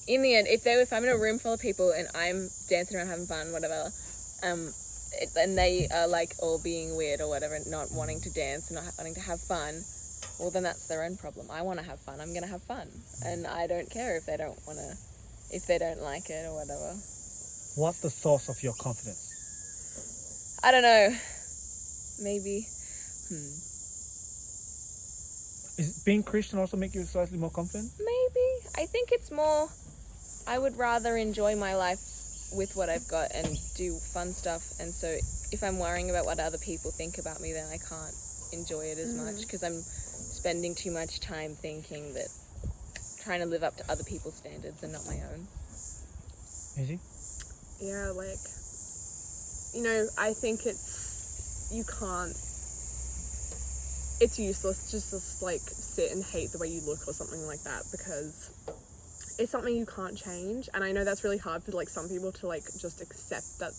[SPEAKER 3] in the end, if I'm in a room full of people and I'm dancing around having fun, whatever, and they are like all being weird or whatever, not wanting to dance and not wanting to have fun, well then that's their own problem. I want to have fun. I'm gonna have fun, and I don't care if they don't like it or whatever.
[SPEAKER 1] What's the source of your confidence?
[SPEAKER 3] I don't know. Maybe.
[SPEAKER 1] Is being Christian also make you slightly more confident?
[SPEAKER 3] Maybe. I think it's more, I would rather enjoy my life with what I've got and do fun stuff. And so if I'm worrying about what other people think about me, then I can't enjoy it as much, because I'm spending too much time thinking that, trying to live up to other people's standards and not my own.
[SPEAKER 1] Izzy?
[SPEAKER 2] Yeah, like, you know, I think it's useless just to like sit and hate the way you look or something like that, because it's something you can't change. And I know that's really hard for like some people to like just accept that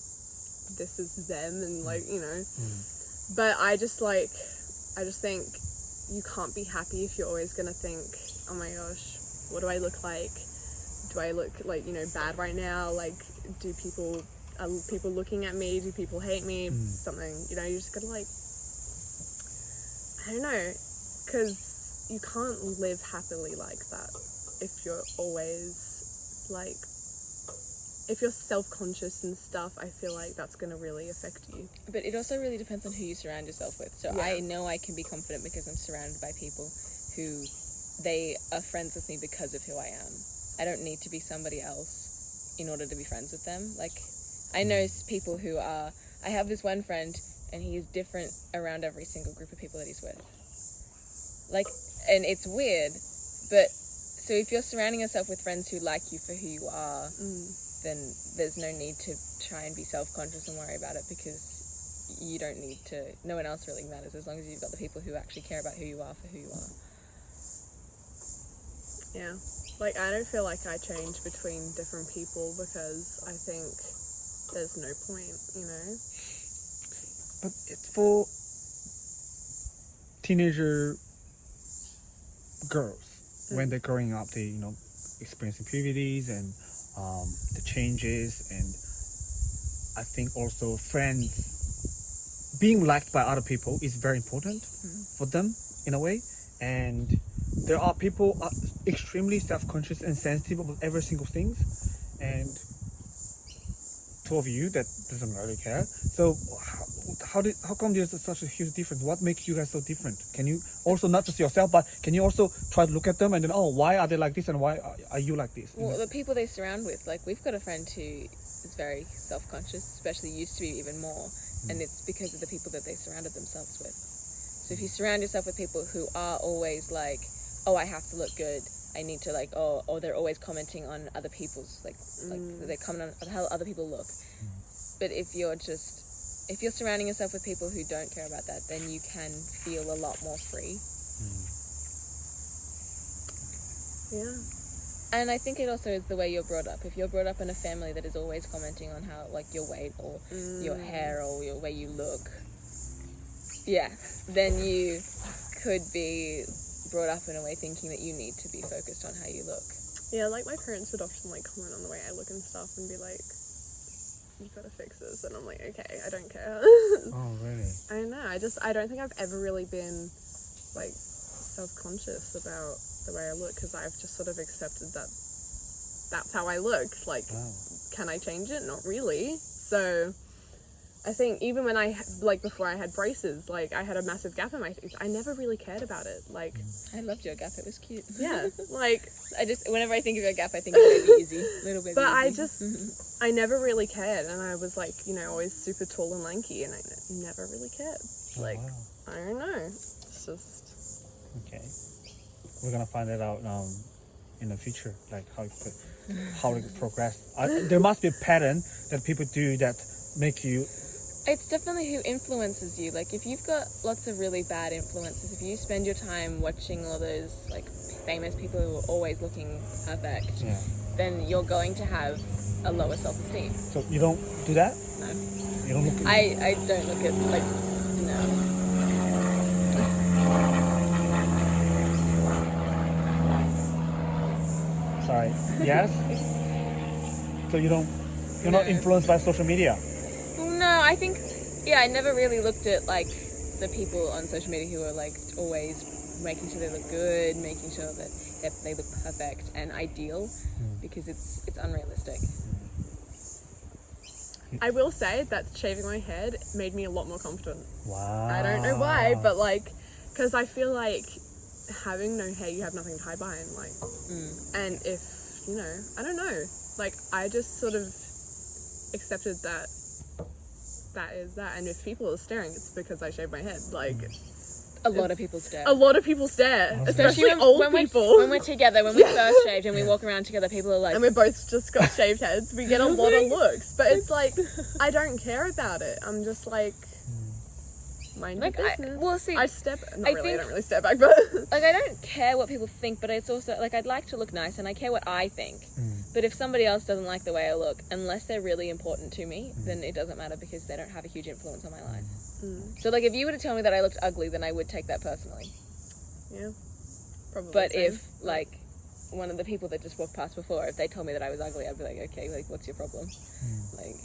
[SPEAKER 2] this is them and like, you know, but I just think you can't be happy if you're always gonna think, oh my gosh, what do I look like? Do I look like, you know, bad right now? Like, are people looking at me? Do people hate me? Something, you know, you just gotta like, I don't know, because you can't live happily like that if you're always like, if you're self-conscious and stuff. I feel like that's going to really affect you.
[SPEAKER 3] But it also really depends on who you surround yourself with. So I know I can be confident because I'm surrounded by people who, they are friends with me because of who I am. I don't need to be somebody else in order to be friends with them. Like, I know people who are, I have this one friend and he's different around every single group of people that he's with. Like, and it's weird, but so if you're surrounding yourself with friends who like you for who you are, then there's no need to try and be self-conscious and worry about it, because you don't need to, no one else really matters as long as you've got the people who actually care about who you are for who you are.
[SPEAKER 2] Yeah, like I don't feel like I change between different people because I think there's no point, you know.
[SPEAKER 1] But it's for teenager girls when they're growing up, they, you know, experiencing puberties and the changes, and I think also friends being liked by other people is very important for them in a way. And there are people are extremely self-conscious and sensitive about every single thing, and two of you that doesn't really care. So how come there's such a huge difference? What makes you guys so different? Can you also, not just yourself, but can you also try to look at them and then, oh, why are they like this and why are you like this?
[SPEAKER 3] Well, the people they surround with, like we've got a friend who is very self-conscious, especially used to be even more, and it's because of the people that they surrounded themselves with. So if you surround yourself with people who are always like, oh, I have to look good, I need to like, or they're always commenting on other people's, like they comment on how other people look. But if you're surrounding yourself with people who don't care about that, then you can feel a lot more free.
[SPEAKER 2] Yeah.
[SPEAKER 3] And I think it also is the way you're brought up. If you're brought up in a family that is always commenting on how, like, your weight or your hair or your way you look, then you could be brought up in a way thinking that you need to be focused on how you look.
[SPEAKER 2] Yeah, like my parents would often like comment on the way I look and stuff and be like, you gotta fix this, and I'm like, okay, I don't care.
[SPEAKER 1] Oh, really?
[SPEAKER 2] I don't know, I don't think I've ever really been like self-conscious about the way I look, because I've just sort of accepted that that's how I look. Like, can I change it? Not really. So I think even when before I had braces, like I had a massive gap in my teeth, I never really cared about it. Like,
[SPEAKER 3] I loved your gap, it was cute.
[SPEAKER 2] Yeah, like
[SPEAKER 3] whenever I think of your gap, I think of baby Izzy, little baby
[SPEAKER 2] but
[SPEAKER 3] Izzy.
[SPEAKER 2] I never really cared, and I was like, you know, always super tall and lanky, and I never really cared. Like, I don't know, it's just...
[SPEAKER 1] Okay, we're gonna find it out in the future, like how it progress. There must be a pattern that people do that make you...
[SPEAKER 3] It's definitely who influences you. Like, if you've got lots of really bad influences, if you spend your time watching all those like famous people who are always looking perfect, then you're going to have a lower self-esteem.
[SPEAKER 1] So you don't do that?
[SPEAKER 3] No.
[SPEAKER 1] You don't look at...
[SPEAKER 3] I don't look at, like, no.
[SPEAKER 1] Sorry. Yes? So you're not influenced by social media?
[SPEAKER 3] No, I think, I never really looked at like the people on social media who are like always making sure they look good, making sure that they look perfect and ideal, because it's unrealistic.
[SPEAKER 2] I will say that shaving my head made me a lot more confident.
[SPEAKER 1] Wow.
[SPEAKER 2] I don't know why, but like, because I feel like having no hair, you have nothing to hide behind. Like, and if, you know, I don't know, like, I just sort of accepted that is that. And if people are staring, it's because I shaved my head. Like,
[SPEAKER 3] A lot of people stare.
[SPEAKER 2] a lot of people stare, especially
[SPEAKER 3] when,
[SPEAKER 2] old
[SPEAKER 3] when
[SPEAKER 2] people.
[SPEAKER 3] When we're together, when we first shaved and we walk around together, people are like...
[SPEAKER 2] And we both just got shaved heads. We get a lot of looks. But it's like, I don't care about it. I'm just like, mind your business.
[SPEAKER 3] see...
[SPEAKER 2] I step... Not
[SPEAKER 3] I
[SPEAKER 2] really, I
[SPEAKER 3] think-
[SPEAKER 2] don't really step back, but...
[SPEAKER 3] Like, I don't care what people think, but it's also... Like, I'd like to look nice, and I care what I think. But if somebody else doesn't like the way I look, unless they're really important to me, then it doesn't matter because they don't have a huge influence on my life. So, like, if you were to tell me that I looked ugly, then I would take that personally.
[SPEAKER 2] Yeah. Probably.
[SPEAKER 3] But
[SPEAKER 2] same.
[SPEAKER 3] if, like, one of the people that just walked past before, if they told me that I was ugly, I'd be like, okay, like, what's your problem? Like...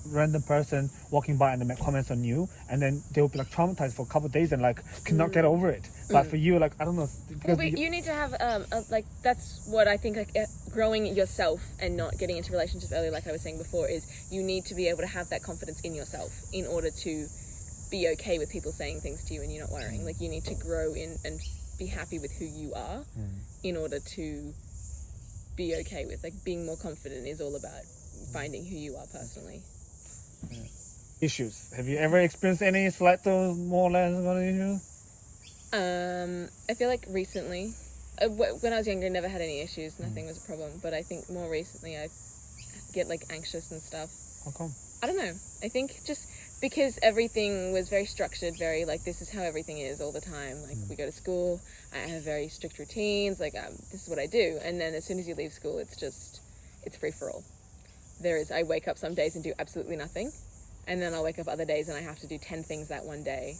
[SPEAKER 1] Random person walking by and they make comments on you, and then they'll be like traumatized for a couple of days and like cannot get over it. But for you, like, I don't know, because
[SPEAKER 3] Well, but you need to have like, that's what I think, like, growing yourself and not getting into relationships early, like I was saying before, is you need to be able to have that confidence in yourself in order to be okay with people saying things to you and you're not worrying. Like, you need to grow in and be happy with who you are in order to be okay with, like, being more confident is all about finding who you are personally.
[SPEAKER 1] issues. Have you ever experienced any slight or more or less about issues?
[SPEAKER 3] I feel like recently, when I was younger, I never had any issues. Nothing was a problem. But I think more recently, I get like anxious and stuff.
[SPEAKER 1] How come?
[SPEAKER 3] I don't know. I think just because everything was very structured, very like this is how everything is all the time. Like we go to school, I have very strict routines. Like this is what I do. And then as soon as you leave school, it's free for all. I wake up some days and do absolutely nothing. And then I'll wake up other days and I have to do 10 things that one day.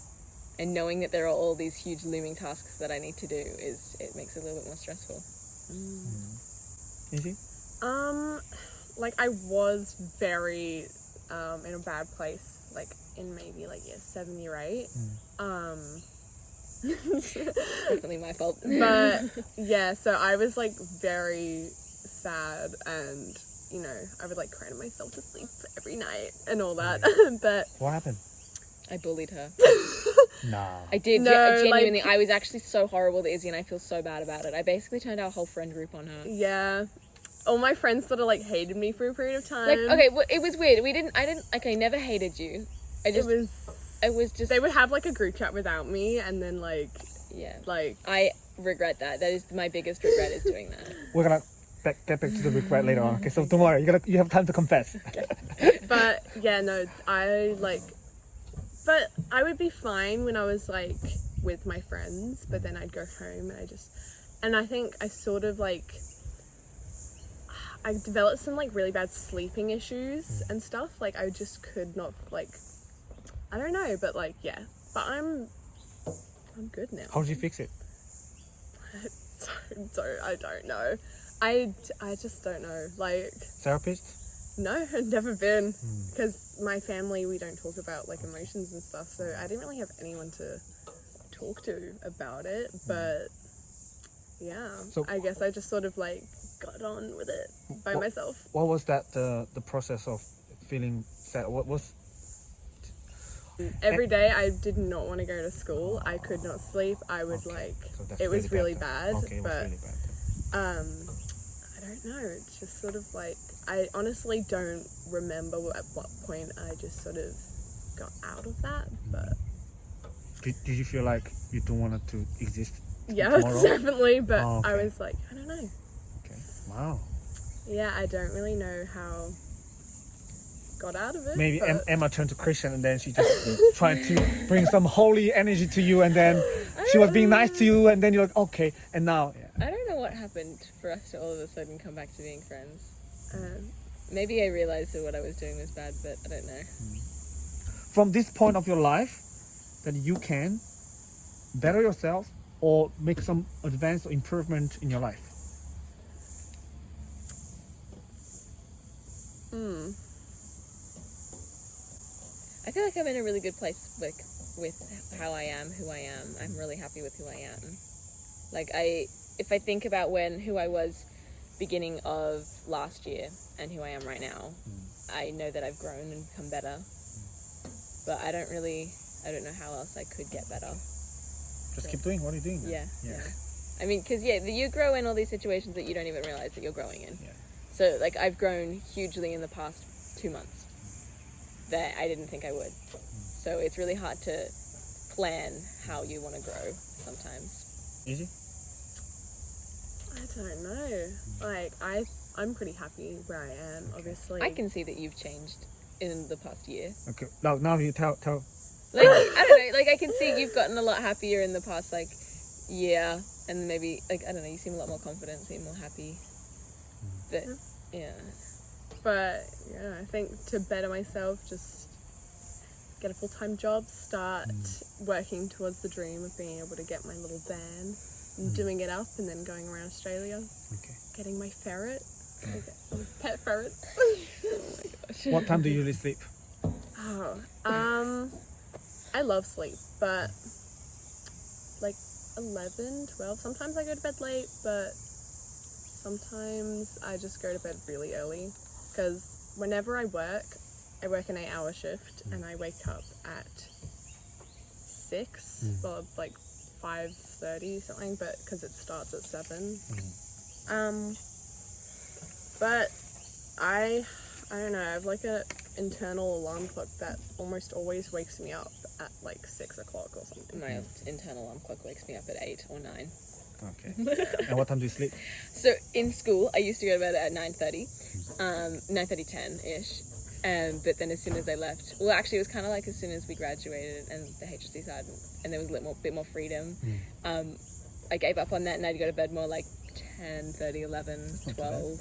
[SPEAKER 3] And knowing that there are all these huge looming tasks that I need to do it makes it a little bit more stressful.
[SPEAKER 1] Izzy?
[SPEAKER 2] Like I was very in a bad place, like in maybe like year 7, year 8.
[SPEAKER 3] Definitely my fault.
[SPEAKER 2] But yeah, so I was like very sad, and you know, I would like cry to myself to sleep every night and all that. But
[SPEAKER 1] What happened?
[SPEAKER 3] I bullied her.
[SPEAKER 1] Nah.
[SPEAKER 3] I did.
[SPEAKER 2] No,
[SPEAKER 3] Genuinely,
[SPEAKER 2] like-
[SPEAKER 3] I was actually so horrible to Izzy, and I feel so bad about it. I basically turned our whole friend group on her.
[SPEAKER 2] yeah, all my friends sort of like hated me for a period of time.
[SPEAKER 3] Like, okay, well, it was weird. I never hated you. It was just.
[SPEAKER 2] They would have like a group chat without me, and then like
[SPEAKER 3] Yeah.
[SPEAKER 2] like
[SPEAKER 3] I regret that. That is my biggest regret, is doing that.
[SPEAKER 1] We're gonna get back to the regret later on. Okay, so don't worry. You have time to confess.
[SPEAKER 2] But yeah, no, but I would be fine when I was like with my friends, but then I'd go home and I think I sort of like, I developed some like really bad sleeping issues and stuff. Like I just could not like, I don't know, but like, yeah, but I'm good now.
[SPEAKER 1] How did you fix it?
[SPEAKER 2] I don't know. I just don't know. Like,
[SPEAKER 1] Therapist?
[SPEAKER 2] no, I've never been, because my family, we don't talk about like emotions and stuff, so I didn't really have anyone to talk to about it. But yeah,
[SPEAKER 1] So-
[SPEAKER 2] I guess I just sort of like got on with it by myself.
[SPEAKER 1] What was that the process of feeling sad? What was?
[SPEAKER 2] Every day I did not want to go to school. I could not sleep. I would like,
[SPEAKER 1] So that's
[SPEAKER 2] it was really
[SPEAKER 1] then.
[SPEAKER 2] bad,
[SPEAKER 1] Okay, it was
[SPEAKER 2] but
[SPEAKER 1] really bad then.
[SPEAKER 2] I don't know. It's just sort of like, I honestly don't remember at what point I just sort of got out of that, but
[SPEAKER 1] Did you feel like you don't want it to exist?
[SPEAKER 2] yeah,
[SPEAKER 1] tomorrow?
[SPEAKER 2] definitely. But
[SPEAKER 1] Oh,
[SPEAKER 2] I
[SPEAKER 1] okay.
[SPEAKER 2] was like, I don't know.
[SPEAKER 1] Okay. Wow.
[SPEAKER 2] Yeah, I don't really know how got out of it.
[SPEAKER 1] Maybe
[SPEAKER 2] but
[SPEAKER 1] Emma turned to Christian and then she just tried to bring some holy energy to you, and then she was being nice to you, and then you're like, okay, and now. Yeah.
[SPEAKER 3] I don't know what happened for us to all of a sudden come back to being friends.
[SPEAKER 2] um,
[SPEAKER 3] Maybe I realized that what I was doing was bad, but I don't know.
[SPEAKER 1] From this point of your life, that you can better yourself or make some advance or improvement in your life.
[SPEAKER 3] I feel like I'm in a really good place with how I am, who I am. I'm really happy with who I am. Like if I think about who I was beginning of last year and who I am right now, I know that I've grown and become better. But I don't know how else I could get better.
[SPEAKER 1] Just keep doing what you're doing.
[SPEAKER 3] Yeah. I mean, because you grow in all these situations that you don't even realize that you're growing in.
[SPEAKER 1] Yeah.
[SPEAKER 3] So like I've grown hugely in the past 2 months that I didn't think I would. So it's really hard to plan how you want to grow sometimes.
[SPEAKER 1] Easy?
[SPEAKER 2] I don't know. Like, I'm pretty happy where I am, obviously.
[SPEAKER 3] I can see that you've changed in the past year.
[SPEAKER 1] Okay. Now you tell.
[SPEAKER 3] Like, I don't know, like I can see you've gotten a lot happier in the past, like, year. And maybe, like, I don't know, you seem a lot more confident, seem more happy. But, yeah.
[SPEAKER 2] But, yeah, I think to better myself, just get a full-time job, start working towards the dream of being able to get my little van and doing it up and then going around Australia.
[SPEAKER 1] Okay.
[SPEAKER 2] Getting my ferret. Pet ferrets.
[SPEAKER 3] Oh my gosh.
[SPEAKER 1] What time do you usually sleep?
[SPEAKER 2] I love sleep, but like 11, 12. Sometimes I go to bed late, but sometimes I just go to bed really early because whenever I work an 8-hour shift and I wake up at 6, well, like 5:30 something, but because it starts at 7. But I don't know, I have like a internal alarm clock that almost always wakes me up at like 6 o'clock or something.
[SPEAKER 3] My internal alarm clock wakes me up at 8 or 9.
[SPEAKER 1] Okay. And what time do you sleep?
[SPEAKER 3] So in school, I used to go to bed at 9:30, 10-ish. But then as soon as I left, well, actually, it was kind of like as soon as we graduated and the HSC started, and there was a bit more freedom. I gave up on that, and I'd go to bed more like 10:30, 11, 12.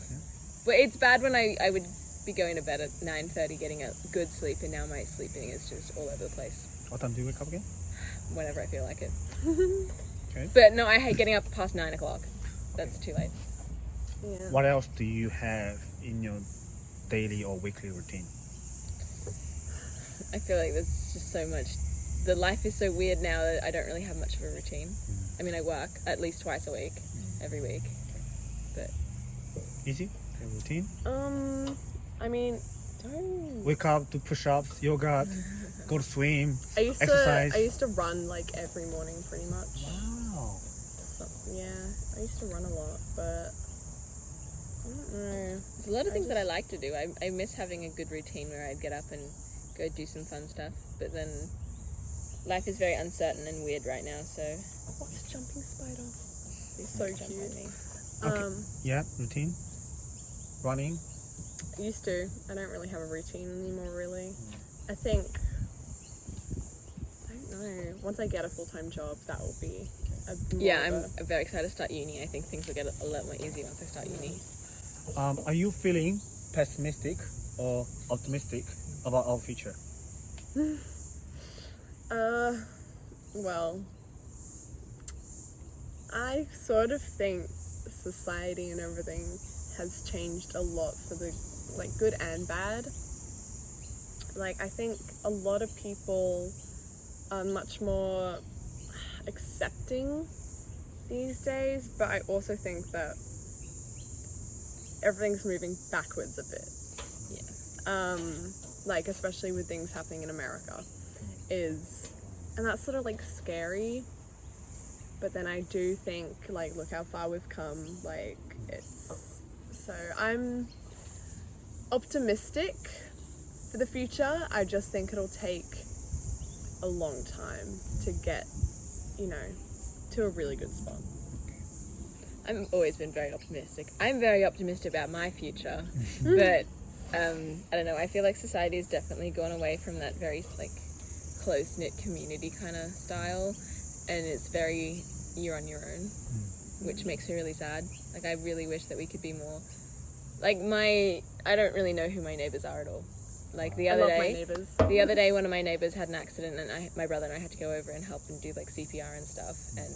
[SPEAKER 3] But it's bad when I would be going to bed at 9:30, getting a good sleep, and now my sleeping is just all over the place.
[SPEAKER 1] What time do you wake up again?
[SPEAKER 3] Whenever I feel like it.
[SPEAKER 1] Okay.
[SPEAKER 3] But no, I hate getting up past 9 o'clock. That's too late.
[SPEAKER 2] Yeah.
[SPEAKER 1] What else do you have in your daily or weekly routine?
[SPEAKER 3] I feel like there's just so much. The life is so weird now that I don't really have much of a routine. I mean, I work at least twice a week, every week. But
[SPEAKER 1] Easy? Your routine?
[SPEAKER 2] I mean, don't.
[SPEAKER 1] Wake up, do push-ups, yoga, go to swim, exercise.
[SPEAKER 2] I used to run like every morning pretty much.
[SPEAKER 1] Wow.
[SPEAKER 2] So, yeah, I used to run a lot, but I don't know.
[SPEAKER 3] there's a lot of things that I like to do. I miss having a good routine where I'd get up and go do some fun stuff. But then life is very uncertain and weird right now, so...
[SPEAKER 2] What's a jumping spider? He's so
[SPEAKER 3] Jump on me.
[SPEAKER 2] cute.
[SPEAKER 1] Okay. Yeah, routine? Running?
[SPEAKER 2] Used to. I don't really have a routine anymore, really. I think, I don't know, once I get a full-time job, that will be
[SPEAKER 3] I'm very excited to start uni. I think things will get a lot more easy once I start uni.
[SPEAKER 1] Are you feeling pessimistic or optimistic about our future?
[SPEAKER 2] Well, I sort of think society and everything has changed a lot for the, like, good and bad. Like, I think a lot of people are much more accepting these days, but I also think that everything's moving backwards a bit. Like, especially with things happening in America, and that's sort of like scary, but then I do think, like, look how far we've come, like, so I'm optimistic for the future. I just think it'll take a long time to get, to a really good spot.
[SPEAKER 3] I've always been very optimistic. I'm very optimistic about my future, but I don't know, I feel like society has definitely gone away from that very, like, close-knit community kind of style, and it's very you're on your own, which makes me really sad. Like, I really wish that we could be more, like, I don't really know who my neighbours are at all. Like, the other day, one of my neighbours had an accident, and my brother and I had to go over and help him do, like, CPR and stuff, and